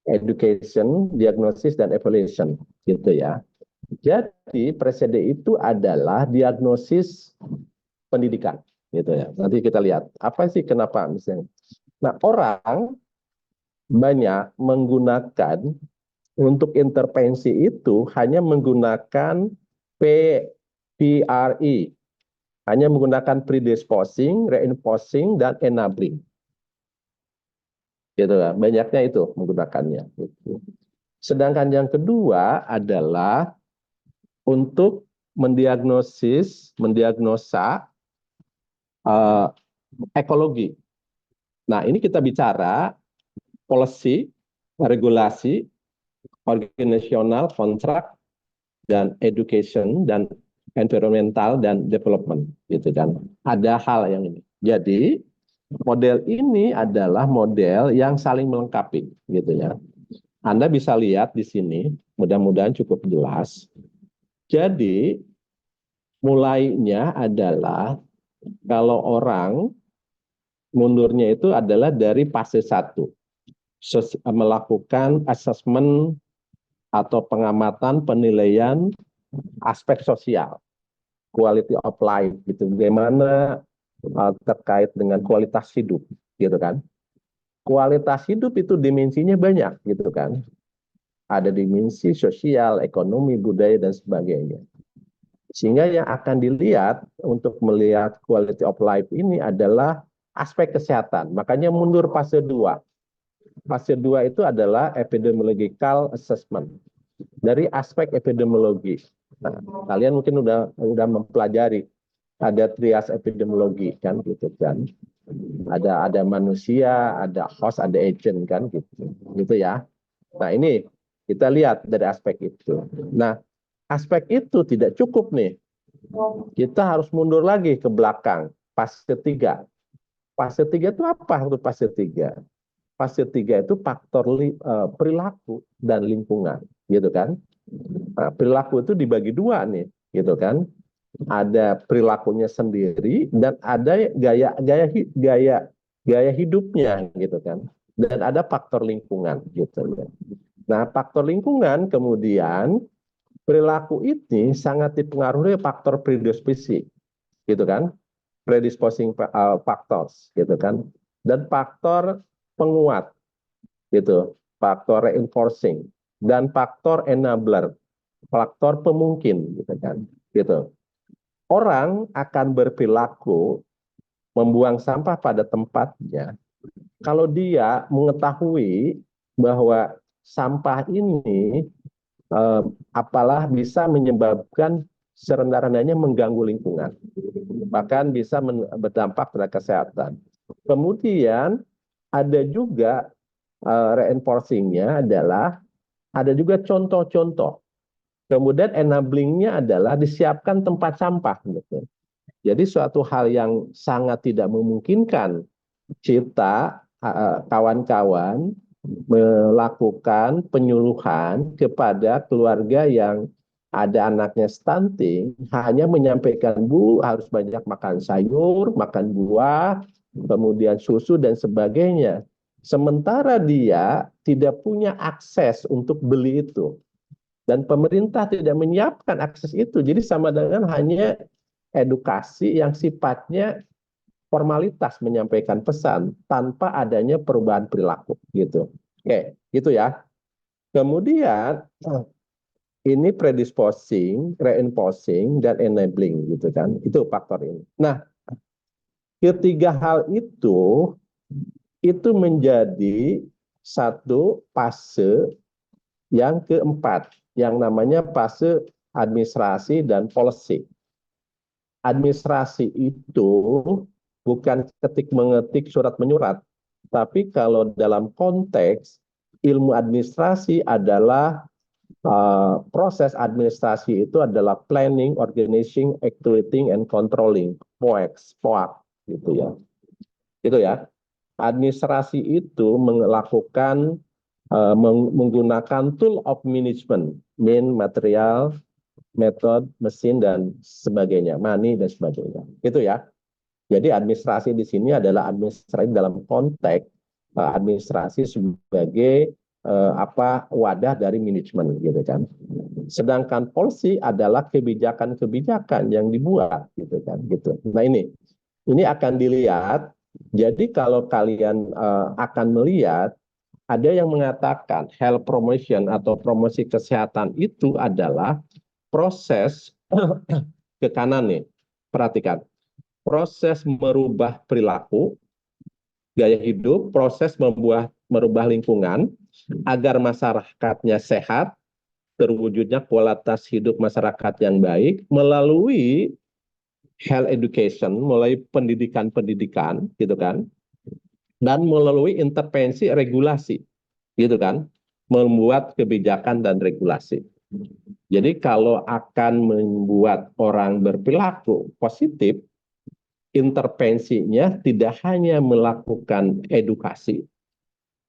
education, diagnosis, dan evaluation, gitu ya. Jadi PCD itu adalah diagnosis pendidikan, gitu ya. Nanti kita lihat apa sih kenapa misalnya. Nah, orang banyak menggunakan untuk intervensi itu hanya menggunakan PRE, hanya menggunakan predisposing, reinforcing, dan enabling. Gitu kan, banyaknya itu menggunakannya. Gitu. Sedangkan yang kedua adalah untuk mendiagnosa ekologi. Nah, ini kita bicara policy, regulasi, organizational, kontrak, dan education, dan environmental, dan development, gitu kan. Ada hal yang ini. Jadi, model ini adalah model yang saling melengkapi, gitu ya. Anda bisa lihat di sini, mudah-mudahan cukup jelas. Jadi, mulainya adalah kalau orang mundurnya itu adalah dari fase 1, melakukan assessment atau pengamatan penilaian aspek sosial, quality of life, gitu. Bagaimana terkait dengan kualitas hidup, gitu kan. Kualitas hidup itu dimensinya banyak, gitu kan. Ada dimensi sosial, ekonomi, budaya, dan sebagainya. Sehingga yang akan dilihat untuk melihat quality of life ini adalah aspek kesehatan. Makanya mundur fase 2. Fase 2 itu adalah epidemiological assessment. Dari aspek epidemiologi. Nah, kalian mungkin udah mempelajari ada trias epidemiologi kan gitu kan. Ada manusia, ada host, ada agent kan gitu. Gitu ya. Nah, ini kita lihat dari aspek itu. Nah, aspek itu tidak cukup nih. Kita harus mundur lagi ke belakang, fase 3. Fase 3 itu apa untuk fase 3? Fase 3 itu faktor perilaku dan lingkungan, gitu kan. Nah, perilaku itu dibagi 2 nih, gitu kan. Ada perilakunya sendiri dan ada gaya hidupnya, gitu kan. Dan ada faktor lingkungan, gitu. Nah, faktor lingkungan kemudian perilaku ini sangat dipengaruhi faktor predisposing, gitu kan, predisposing factors, gitu kan, dan faktor penguat, gitu, faktor reinforcing, dan faktor enabler, faktor pemungkin, gitu kan, gitu. Orang akan berperilaku membuang sampah pada tempatnya kalau dia mengetahui bahwa sampah ini apalah bisa menyebabkan serendah-rendahnya mengganggu lingkungan, bahkan bisa berdampak pada kesehatan. Kemudian ada juga reinforcing-nya adalah ada juga contoh-contoh. Kemudian enabling-nya adalah disiapkan tempat sampah, gitu. Jadi suatu hal yang sangat tidak memungkinkan kita kawan-kawan melakukan penyuluhan kepada keluarga yang ada anaknya stunting, hanya menyampaikan, Bu, harus banyak makan sayur, makan buah, kemudian susu, dan sebagainya. Sementara dia tidak punya akses untuk beli itu. Dan pemerintah tidak menyiapkan akses itu. Jadi sama dengan hanya edukasi yang sifatnya formalitas menyampaikan pesan tanpa adanya perubahan perilaku gitu. Oke, gitu ya. Kemudian ini predisposing, reinforcing, dan enabling gitu kan. Itu faktor ini. Nah, ketiga hal itu menjadi satu fase yang keempat, yang namanya fase administrasi dan policy. Administrasi itu bukan ketik mengetik surat menyurat, tapi kalau dalam konteks ilmu administrasi adalah proses administrasi itu adalah planning, organizing, actuating, and controlling, POAC, gitu ya. Itu ya. Administrasi itu melakukan menggunakan tool of management, main, material, method, mesin, dan sebagainya, money, dan sebagainya. Itu ya. Jadi administrasi di sini adalah administrasi dalam konteks administrasi sebagai wadah dari manajemen gitu kan. Sedangkan policy adalah kebijakan-kebijakan yang dibuat gitu kan gitu. Nah ini akan dilihat. Jadi kalau kalian akan melihat ada yang mengatakan health promotion atau promosi kesehatan itu adalah proses ke kanan nih. Perhatikan. Proses merubah perilaku, gaya hidup, proses merubah lingkungan agar masyarakatnya sehat, terwujudnya kualitas hidup masyarakat yang baik melalui health education, melalui pendidikan-pendidikan, gitu kan, dan melalui intervensi regulasi, gitu kan, membuat kebijakan dan regulasi. Jadi kalau akan membuat orang berperilaku positif, intervensinya tidak hanya melakukan edukasi,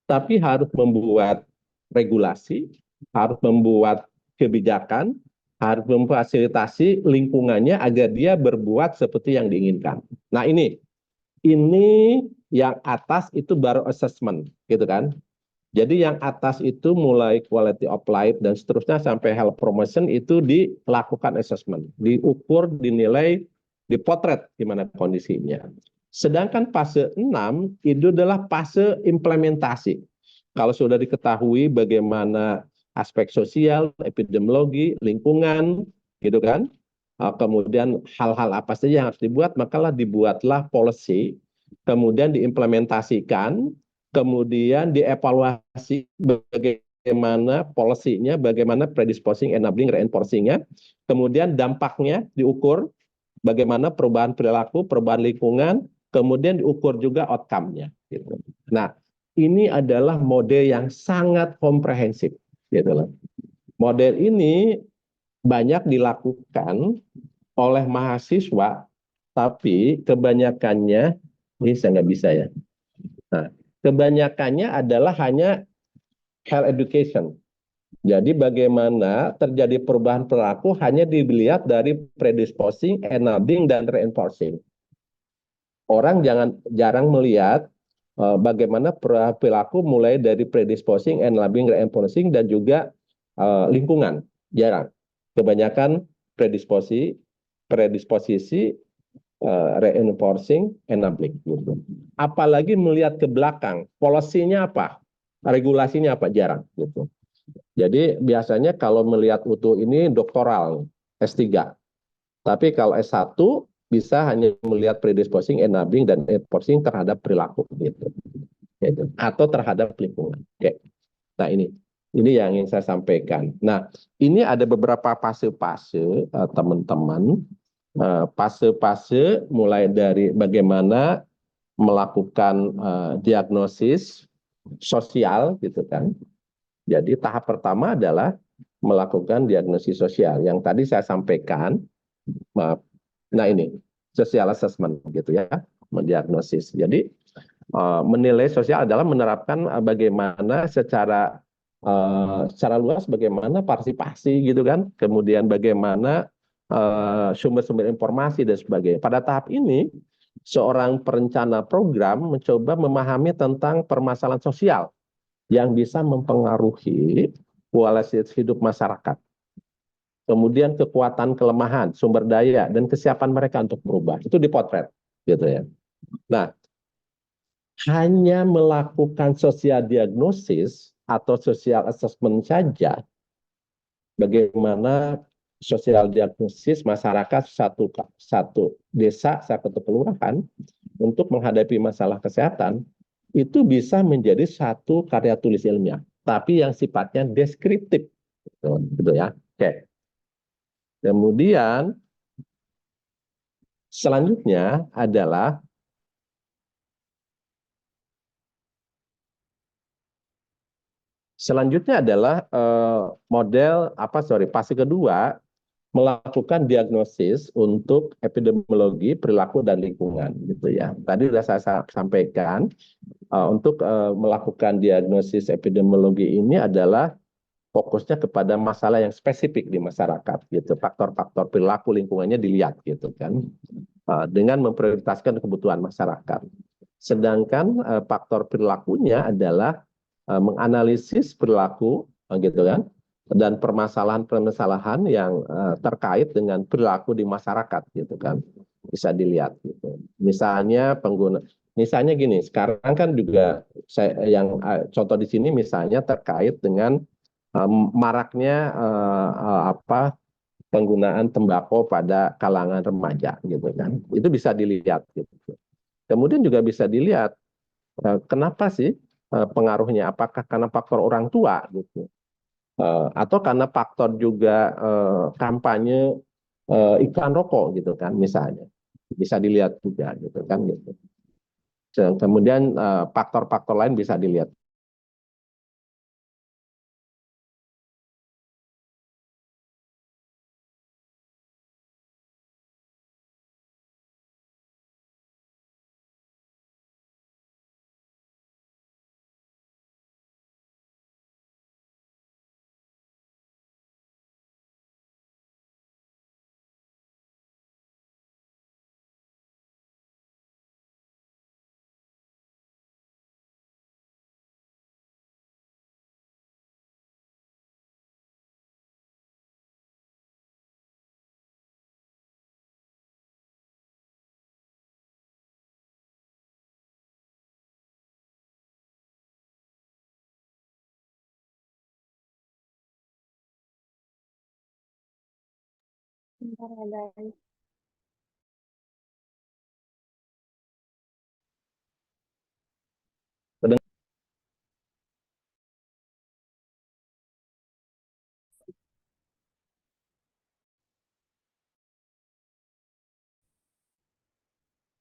tapi harus membuat regulasi, harus membuat kebijakan, harus memfasilitasi lingkungannya agar dia berbuat seperti yang diinginkan. Nah ini yang atas itu baru assessment, gitu kan. Jadi yang atas itu mulai quality of life dan seterusnya sampai health promotion itu dilakukan assessment, diukur, dinilai, dipotret gimana kondisinya. Sedangkan fase 6 itu adalah fase implementasi. Kalau sudah diketahui bagaimana aspek sosial, epidemiologi, lingkungan, gitu kan. Kemudian hal-hal apa saja yang harus dibuat, makalah dibuatlah policy, kemudian diimplementasikan, kemudian dievaluasi bagaimana polisinya, bagaimana predisposing, enabling, reinforcing-nya, kemudian dampaknya diukur, bagaimana perubahan perilaku, perubahan lingkungan, kemudian diukur juga outcome-nya. Gitu. Nah, ini adalah model yang sangat komprehensif. Gitu loh. Model ini banyak dilakukan oleh mahasiswa, tapi kebanyakannya, ini saya nggak bisa ya. Nah, kebanyakannya adalah hanya health education. Jadi bagaimana terjadi perubahan perilaku hanya dilihat dari predisposing, enabling, dan reinforcing. Orang jarang melihat bagaimana perilaku mulai dari predisposing, enabling, reinforcing, dan juga lingkungan. Jarang. Kebanyakan predisposisi, reinforcing, enabling. Gitu. Apalagi melihat ke belakang, polisinya apa, regulasinya apa, jarang. Gitu. Jadi biasanya kalau melihat utuh ini doktoral, S3. Tapi kalau S1 bisa hanya melihat predisposing, enabling, dan reinforcing terhadap perilaku. Gitu. Atau terhadap lingkungan. Oke. Nah ini yang ingin saya sampaikan. Nah ini ada beberapa fase-fase teman-teman. Fase-fase mulai dari bagaimana melakukan diagnosis sosial gitu kan. Jadi tahap pertama adalah melakukan diagnosis sosial yang tadi saya sampaikan. Nah ini social assessment gitu ya, mendiagnosis. Jadi menilai sosial adalah menerapkan bagaimana secara luas bagaimana partisipasi gitu kan, kemudian bagaimana sumber-sumber informasi dan sebagainya. Pada tahap ini seorang perencana program mencoba memahami tentang permasalahan sosial yang bisa mempengaruhi kualitas hidup masyarakat. Kemudian kekuatan, kelemahan, sumber daya, dan kesiapan mereka untuk berubah. Itu dipotret. Gitu ya. Nah, hanya melakukan social diagnosis atau social assessment saja, bagaimana sosial diagnosis masyarakat satu desa, satu kelurahan untuk menghadapi masalah kesehatan itu bisa menjadi satu karya tulis ilmiah, tapi yang sifatnya deskriptif, gitu ya. Oke. Kemudian selanjutnya adalah model fase kedua, melakukan diagnosis untuk epidemiologi, perilaku dan lingkungan, gitu ya. Tadi sudah saya sampaikan untuk melakukan diagnosis epidemiologi ini adalah fokusnya kepada masalah yang spesifik di masyarakat, gitu. Faktor-faktor perilaku lingkungannya dilihat, gitu kan, dengan memprioritaskan kebutuhan masyarakat. Sedangkan faktor perilakunya adalah menganalisis perilaku, gitu kan, dan permasalahan-permasalahan yang terkait dengan perilaku di masyarakat, gitu kan, bisa dilihat, gitu. Misalnya gini, sekarang kan juga contoh di sini misalnya terkait dengan maraknya penggunaan tembakau pada kalangan remaja, gitu kan, itu bisa dilihat, gitu. Kemudian juga bisa dilihat kenapa sih pengaruhnya, apakah karena faktor orang tua, gitu, atau karena faktor juga kampanye iklan rokok, gitu kan, misalnya bisa dilihat juga, gitu kan, gitu. Kemudian faktor-faktor lain bisa dilihat. Bentar ya guys.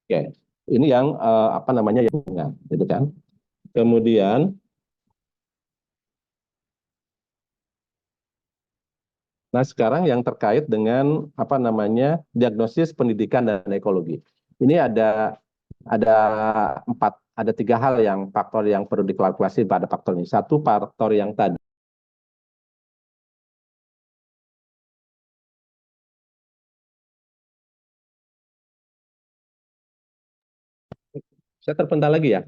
Oke, ini yang lingkungan, gitu kan. Kemudian, nah sekarang yang terkait dengan diagnosis pendidikan dan ekologi. Ini ada tiga hal yang faktor yang perlu dikalkulasi pada faktor ini. Satu, faktor yang tadi. Saya terpental lagi ya?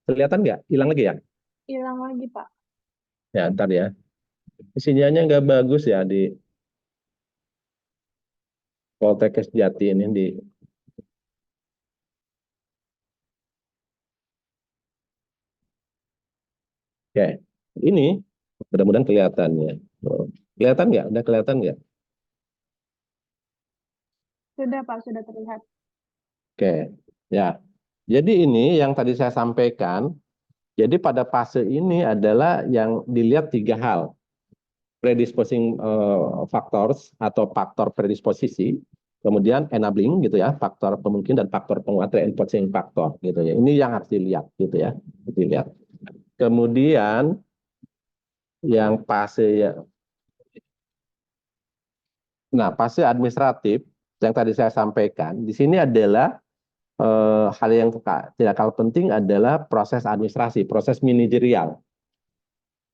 Kelihatan nggak? Hilang lagi ya? Hilang lagi, Pak. Ya, ntar ya. Sinyalnya nggak bagus ya di Poltekkes Jati ini di. Oke, ini mudah-mudahan kelihatannya. Kelihatan nggak? Udah kelihatan nggak? Sudah, Pak, sudah terlihat. Oke, ya. Jadi ini yang tadi saya sampaikan. Jadi pada fase ini adalah yang dilihat tiga hal. Predisposing factors atau faktor predisposisi, kemudian enabling, gitu ya, faktor pemungkin, dan faktor penguat, reinforcing factor, gitu ya. Ini yang harus dilihat, gitu ya, dilihat. Kemudian yang fase administratif yang tadi saya sampaikan di sini adalah hal yang tidak kalah penting adalah proses administrasi, proses manajerial,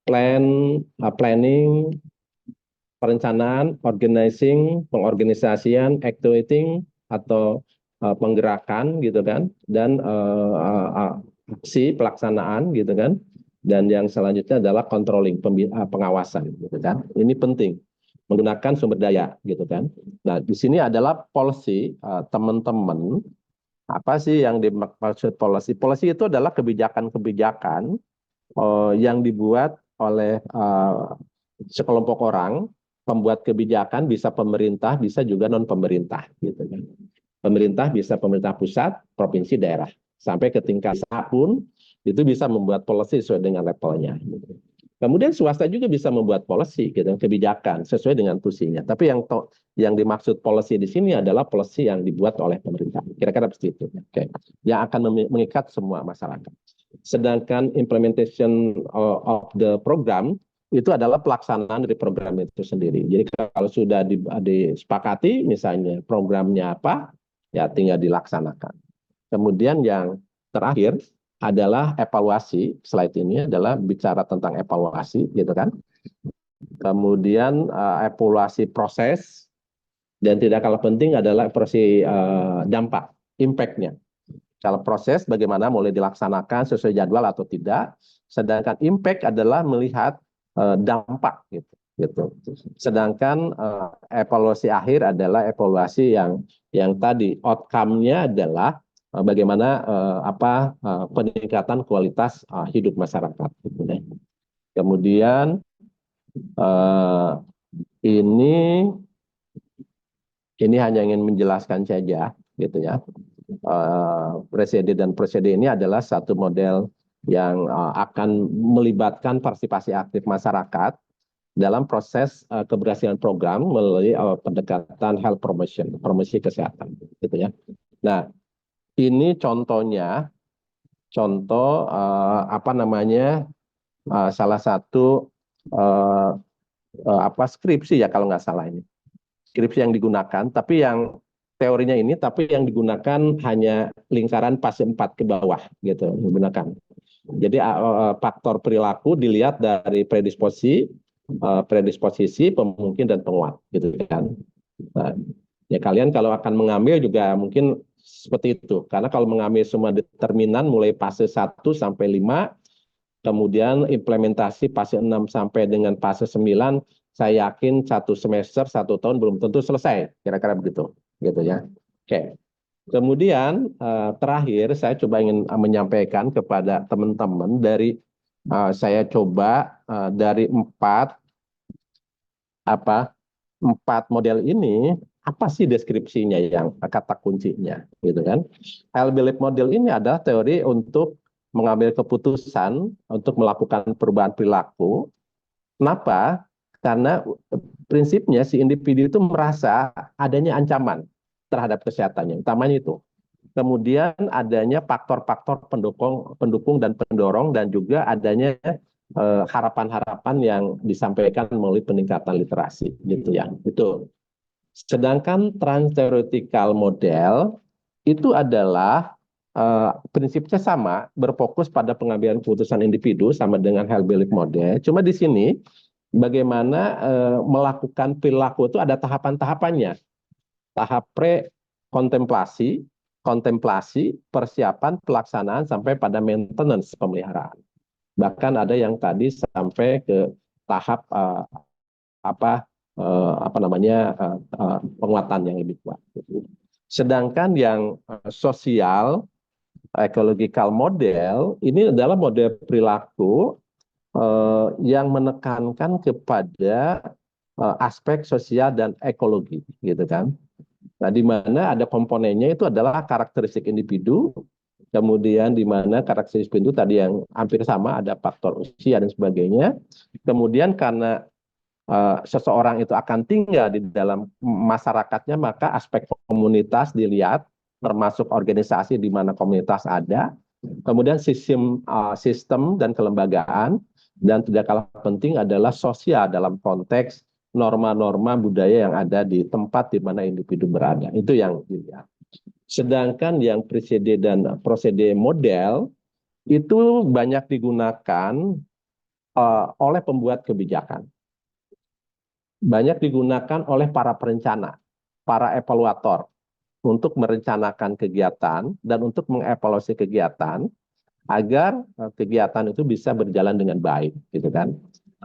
planning, perencanaan, organizing, pengorganisasian, activating atau penggerakan, gitu kan, dan aksi pelaksanaan, gitu kan, dan yang selanjutnya adalah controlling, pengawasan, gitu kan. Ini penting menggunakan sumber daya, gitu kan. Nah, di sini adalah policy, teman-teman, apa sih yang dimaksud policy? Policy itu adalah kebijakan-kebijakan yang dibuat oleh sekelompok orang pembuat kebijakan bisa pemerintah, bisa juga non pemerintah, gitu kan. Pemerintah bisa pemerintah pusat, provinsi, daerah, sampai ke tingkat pun itu bisa membuat policy sesuai dengan levelnya. Gitu. Kemudian swasta juga bisa membuat policy, gitu, kebijakan sesuai dengan tusinya. Tapi yang dimaksud policy di sini adalah policy yang dibuat oleh pemerintah. Kira-kira seperti itu. Oke. Yang akan mengikat semua masyarakat. Sedangkan implementation of the program itu adalah pelaksanaan dari program itu sendiri. Jadi kalau sudah disepakati, misalnya programnya apa, ya tinggal dilaksanakan. Kemudian yang terakhir adalah evaluasi. Slide ini adalah bicara tentang evaluasi, gitu kan. Kemudian evaluasi proses, dan tidak kalah penting adalah evaluasi dampak, impact-nya. Kalau proses bagaimana mulai dilaksanakan sesuai jadwal atau tidak, sedangkan impact adalah melihat dampak, gitu. Sedangkan evaluasi akhir adalah evaluasi yang tadi outcome-nya adalah bagaimana peningkatan kualitas hidup masyarakat. Gitu, ya. Kemudian ini hanya ingin menjelaskan saja, gitu ya. Presiden dan presiden ini adalah satu model yang akan melibatkan partisipasi aktif masyarakat dalam proses keberhasilan program melalui pendekatan health promotion, promosi kesehatan, gitu ya. Nah, ini contohnya, salah satu skripsi ya kalau nggak salah ini, skripsi yang digunakan, tapi yang teorinya ini, tapi yang digunakan hanya lingkaran fase 4 ke bawah, gitu, digunakan. Jadi faktor perilaku dilihat dari predisposisi, pemungkin dan penguat, gitu kan. Nah, ya kalian kalau akan mengambil juga mungkin seperti itu, karena kalau mengambil semua determinan mulai fase 1 sampai 5, kemudian implementasi fase 6 sampai dengan fase 9, saya yakin 1 semester, 1 tahun belum tentu selesai, kira-kira begitu, gitu ya. Oke. Kemudian terakhir saya coba ingin menyampaikan kepada teman-teman dari saya coba dari 4 model ini, apa sih deskripsinya yang kata kuncinya, gitu kan? Health belief model ini adalah teori untuk mengambil keputusan untuk melakukan perubahan perilaku. Kenapa? Karena prinsipnya si individu itu merasa adanya ancaman terhadap kesehatannya, utamanya itu. Kemudian adanya faktor-faktor pendukung dan pendorong, dan juga adanya harapan-harapan yang disampaikan melalui peningkatan literasi, gitu ya. Itu. Sedangkan trans-theoretical model itu adalah prinsipnya sama, berfokus pada pengambilan keputusan individu sama dengan health belief model. Cuma di sini bagaimana melakukan perilaku itu ada tahapan-tahapannya. Tahap pre-kontemplasi, kontemplasi, persiapan, pelaksanaan, sampai pada maintenance, pemeliharaan. Bahkan ada yang tadi sampai ke tahap penguatan yang lebih kuat. Sedangkan yang sosial, ecological model, ini adalah model perilaku yang menekankan kepada aspek sosial dan ekologi, gitu kan. Nah, di mana ada komponennya itu adalah karakteristik individu, kemudian di mana karakteristik individu tadi yang hampir sama, ada faktor usia dan sebagainya. Kemudian karena seseorang itu akan tinggal di dalam masyarakatnya, maka aspek komunitas dilihat, termasuk organisasi di mana komunitas ada, kemudian sistem dan kelembagaan, dan tidak kalah penting adalah sosial dalam konteks norma-norma budaya yang ada di tempat di mana individu berada. Itu yang dilihat. Sedangkan yang presede dan prosede model itu banyak digunakan oleh pembuat kebijakan. Banyak digunakan oleh para perencana, para evaluator, untuk merencanakan kegiatan dan untuk mengevaluasi kegiatan agar kegiatan itu bisa berjalan dengan baik, gitu kan.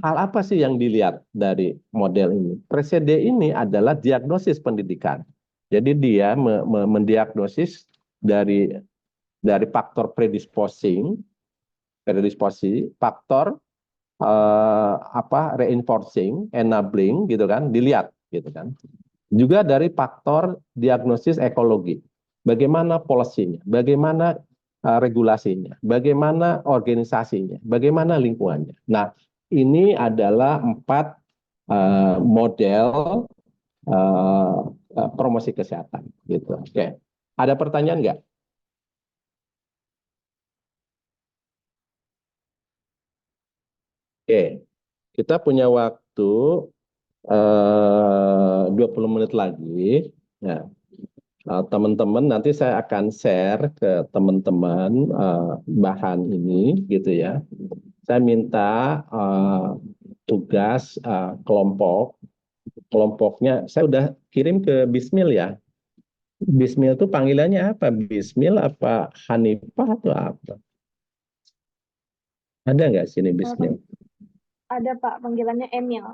Hal apa sih yang dilihat dari model ini? Presede ini adalah diagnosis pendidikan. Jadi dia mendiagnosis dari faktor predisposing, faktor reinforcing, enabling gitu kan, dilihat gitu kan. Juga dari faktor diagnosis ekologi. Bagaimana polisinya, bagaimana regulasinya, bagaimana organisasinya, bagaimana lingkungannya. Nah, ini adalah 4 model promosi kesehatan gitu. Oke. Ada pertanyaan nggak? Oke. Kita punya waktu 20 menit lagi. Ya. Teman-teman, nanti saya akan share ke teman-teman bahan ini gitu ya. Saya minta tugas kelompoknya saya udah kirim ke Bismil ya. Bismil itu panggilannya apa? Bismil apa Hanifah atau apa? Ada nggak sini Bismil? Ada Pak, panggilannya Emil.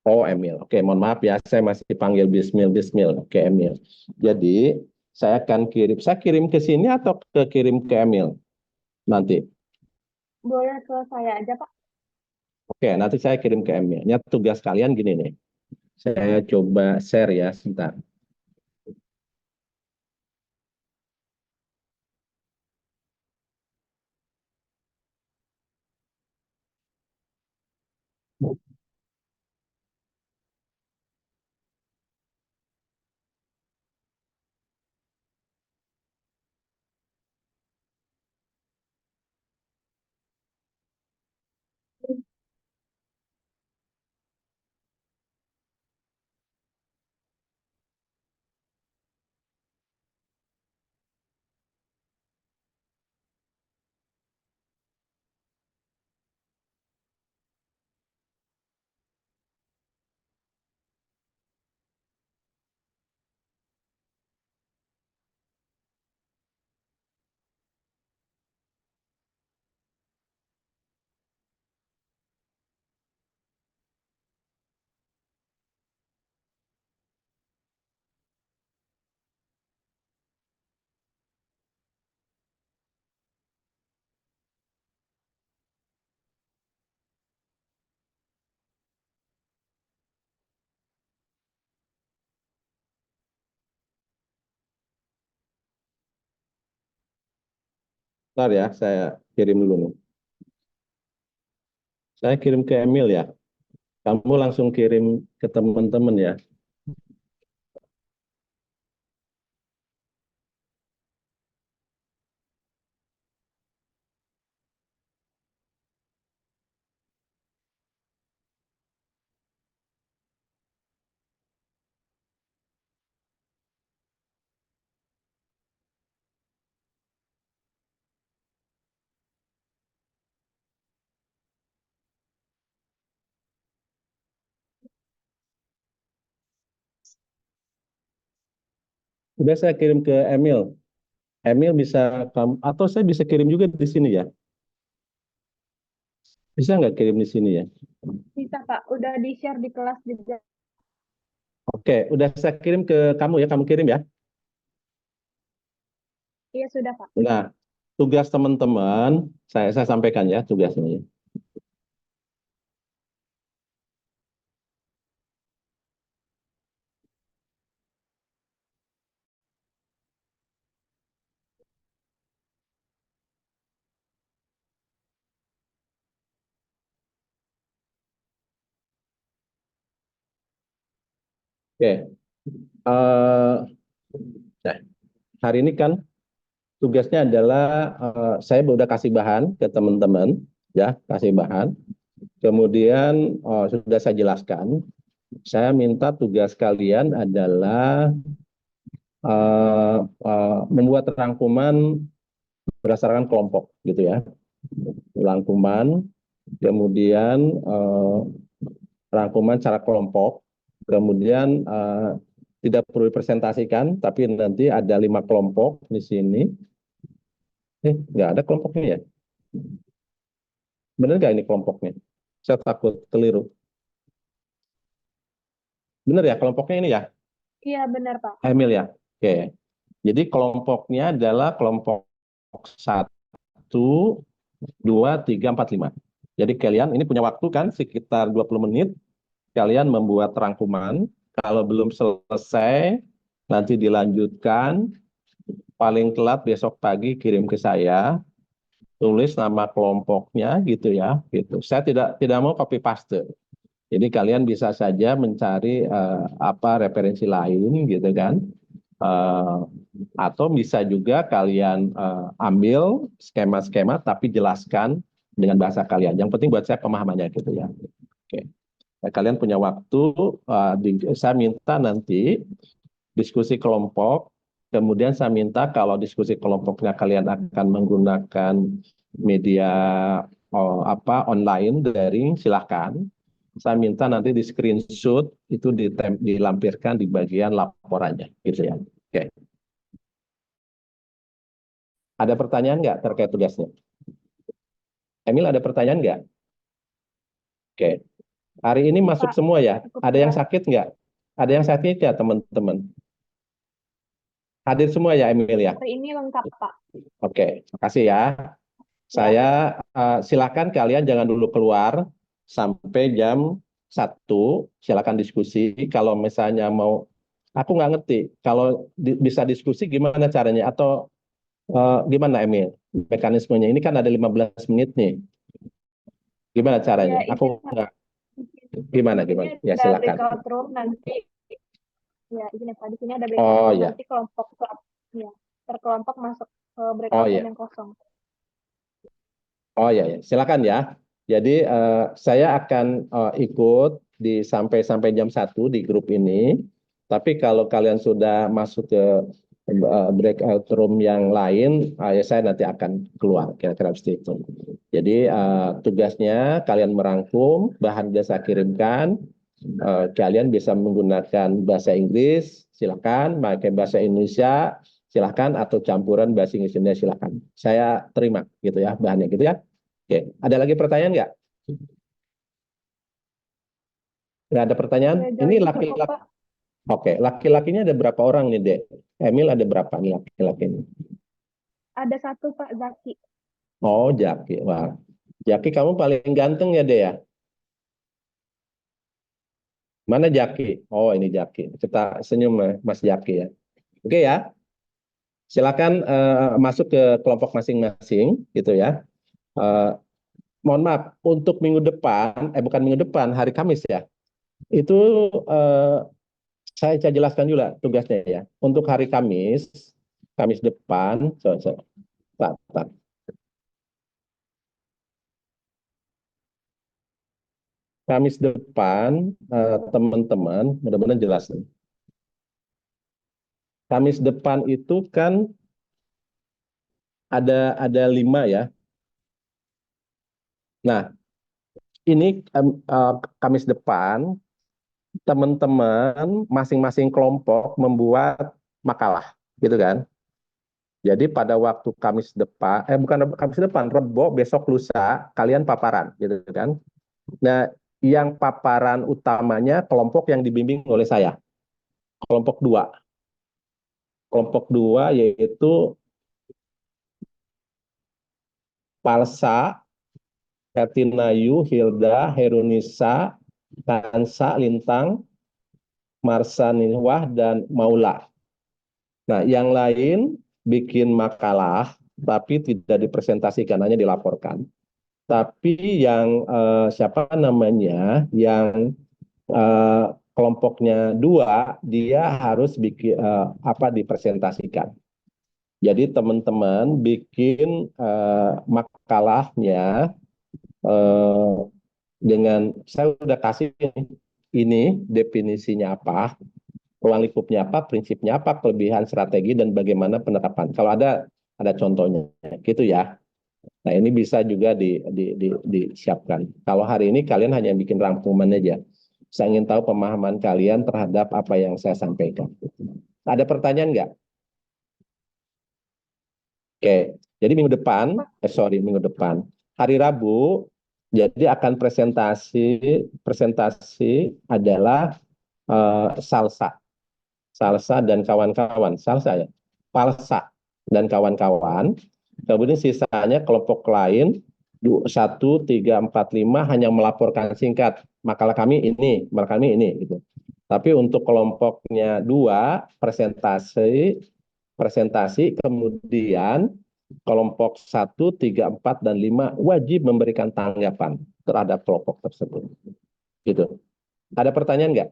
Oh, Emil. Oke, mohon maaf ya, saya masih panggil Bismil. Oke, Emil. Jadi, saya kirim ke sini atau kirim ke Emil nanti? Boleh ke saya aja Pak. Oke, nanti saya kirim ke Emil. Ini tugas kalian gini nih. Saya coba share ya, sebentar. Bentar ya, saya kirim dulu nih. Saya kirim ke Emil ya. Kamu langsung kirim ke teman-teman ya. Udah saya kirim ke Emil. Emil bisa atau saya bisa kirim juga di sini ya. Bisa nggak kirim di sini ya? Bisa Pak, udah di-share di kelas juga. Oke, udah saya kirim ke kamu ya, kamu kirim ya. Iya sudah Pak. Nah, tugas teman-teman, saya sampaikan ya tugasnya. Oke, nah, hari ini kan tugasnya adalah saya udah kasih bahan ke teman-teman, ya, kasih bahan. Kemudian sudah saya jelaskan. Saya minta tugas kalian adalah membuat rangkuman berdasarkan kelompok, gitu ya. Rangkuman, kemudian rangkuman secara kelompok, kemudian tidak perlu dipresentasikan, tapi nanti ada 5 kelompok di sini. Nggak ada kelompoknya ya? Benar nggak ini kelompoknya? Saya takut keliru. Benar ya kelompoknya ini ya? Iya benar Pak. Emil ya? Oke. Jadi kelompoknya adalah kelompok 1, 2, 3, 4, 5. Jadi kalian ini punya waktu kan sekitar 20 menit, kalian membuat rangkuman. Kalau belum selesai, nanti dilanjutkan. Paling telat besok pagi kirim ke saya, tulis nama kelompoknya gitu ya. Gitu. Saya tidak mau copy paste. Jadi kalian bisa saja mencari apa referensi lain gitu kan. Atau bisa juga kalian ambil skema-skema tapi jelaskan dengan bahasa kalian. Yang penting buat saya pemahamannya gitu ya. Oke. Nah, kalian punya waktu, saya minta nanti diskusi kelompok, kemudian saya minta kalau diskusi kelompoknya kalian akan menggunakan media online daring, silahkan. Saya minta nanti di screenshot itu dilampirkan di bagian laporannya, gitu ya. Oke. Ada pertanyaan nggak terkait tugasnya? Emil, ada pertanyaan nggak? Oke. Hari ini masuk Pak, semua ya? cukup Ada yang ya. sakit nggak? Ada yang sakit ya teman-teman? Hadir semua ya Emil ya? Hari ini lengkap, Pak. Oke, makasih ya. Saya silakan kalian jangan dulu keluar sampai jam 1. Silakan diskusi. Kalau misalnya mau, aku nggak ngerti. Kalau bisa diskusi gimana caranya? Atau gimana Emil? Mekanismenya ini kan ada 15 menit nih. Gimana caranya? Ya, Aku izin, nggak. Gimana? Ini Ya ada silakan. breakout room nanti. Ya, izin ya Pak. Di sini ada Oh breakout room. ya. Nanti kelompok ya, per masuk ke Oh breakout room ya. yang kosong. Oh ya, ya. Silakan ya. Jadi saya akan ikut sampai jam 1 di grup ini. Tapi kalau kalian sudah masuk ke breakout room yang lain, ya saya nanti akan keluar kira-kira seperti itu. Jadi tugasnya kalian merangkum bahan yang saya kirimkan. Kalian bisa menggunakan bahasa Inggris, silakan. Pakai bahasa Indonesia, silakan. Atau campuran bahasa Inggrisnya, silakan. Saya terima gitu ya bahannya gitu ya. Oke, ada lagi pertanyaan nggak? Nggak ada pertanyaan? Ya, jauh Ini itu cukup, laki-laki. Pak. Oke, laki-lakinya ada berapa orang nih, Dek? Emil ada berapa nih laki-lakinya? Ada satu, Pak, Zaki. Oh, Jaki. Wah, Jaki kamu paling ganteng ya, Dek ya? Mana Jaki? Oh, ini Jaki. Kita senyum, Mas Jaki ya. Oke ya, silakan masuk ke kelompok masing-masing, gitu ya. Mohon maaf, untuk minggu depan, bukan minggu depan, hari Kamis ya. Itu saya jelaskan juga tugasnya ya. Untuk hari Kamis, Kamis depan, Pak. Kamis depan, teman-teman, mudah-mudahan jelas. Kamis depan itu kan ada 5 ya. Nah, ini Kamis depan, teman-teman masing-masing kelompok membuat makalah, gitu kan? Jadi pada waktu Kamis depan, bukan Kamis depan, Rebo, besok lusa, kalian paparan, gitu kan? Nah, yang paparan utamanya kelompok yang dibimbing oleh saya, kelompok 2. Kelompok 2 yaitu Palsa, Katinayu, Hilda, Herunisa, Kansa, Lintang, Marsanihwah, dan Maula. Nah, yang lain bikin makalah, tapi tidak dipresentasikan, hanya dilaporkan. Tapi yang siapa namanya, yang kelompoknya 2, dia harus bikin dipresentasikan. Jadi teman-teman bikin makalahnya dengan saya udah kasih ini definisinya apa, ruang lingkupnya apa, prinsipnya apa, kelebihan strategi dan bagaimana penerapan. Kalau ada contohnya, gitu ya. Nah ini bisa juga disiapkan. Kalau hari ini kalian hanya bikin rangkuman aja. Saya ingin tahu pemahaman kalian terhadap apa yang saya sampaikan. Ada pertanyaan nggak? Oke, jadi minggu depan, hari Rabu, jadi akan presentasi adalah salsa dan kawan-kawan, salsa ya, palsa dan kawan-kawan. Kemudian sisanya kelompok lain 1, 3, 4, 5 hanya melaporkan singkat. Makalah kami ini, gitu. Tapi untuk kelompoknya 2, presentasi, kemudian kelompok 1, 3, 4, dan 5 wajib memberikan tanggapan terhadap kelompok tersebut. Gitu. Ada pertanyaan nggak?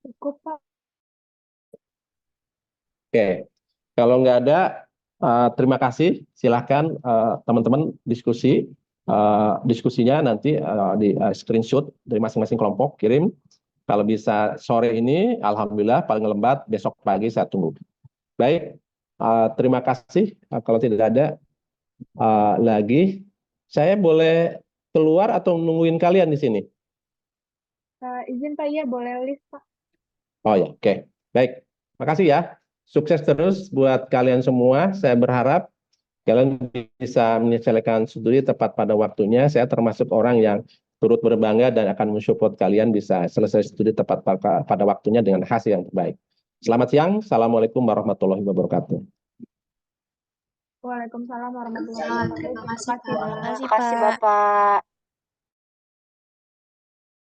Cukup, Pak. Oke. Kalau nggak ada, terima kasih. Silahkan teman-teman diskusinya nanti di screenshot dari masing-masing kelompok, kirim. Kalau bisa sore ini, alhamdulillah, paling lambat besok pagi saya tunggu. Baik, terima kasih. Kalau tidak ada lagi, saya boleh keluar atau nungguin kalian di sini? Izin Pak, iya boleh list Pak. Oh ya, oke. Baik, makasih ya. Sukses terus buat kalian semua. Saya berharap kalian bisa menyelesaikan studi tepat pada waktunya. Saya termasuk orang yang turut berbangga dan akan mensupport kalian bisa selesai studi tepat pada waktunya dengan hasil yang terbaik. Selamat siang. Assalamualaikum warahmatullahi wabarakatuh. Waalaikumsalam warahmatullahi Terima wabarakatuh. kasih, Pak. Terima kasih, Terima kasih, Bapak.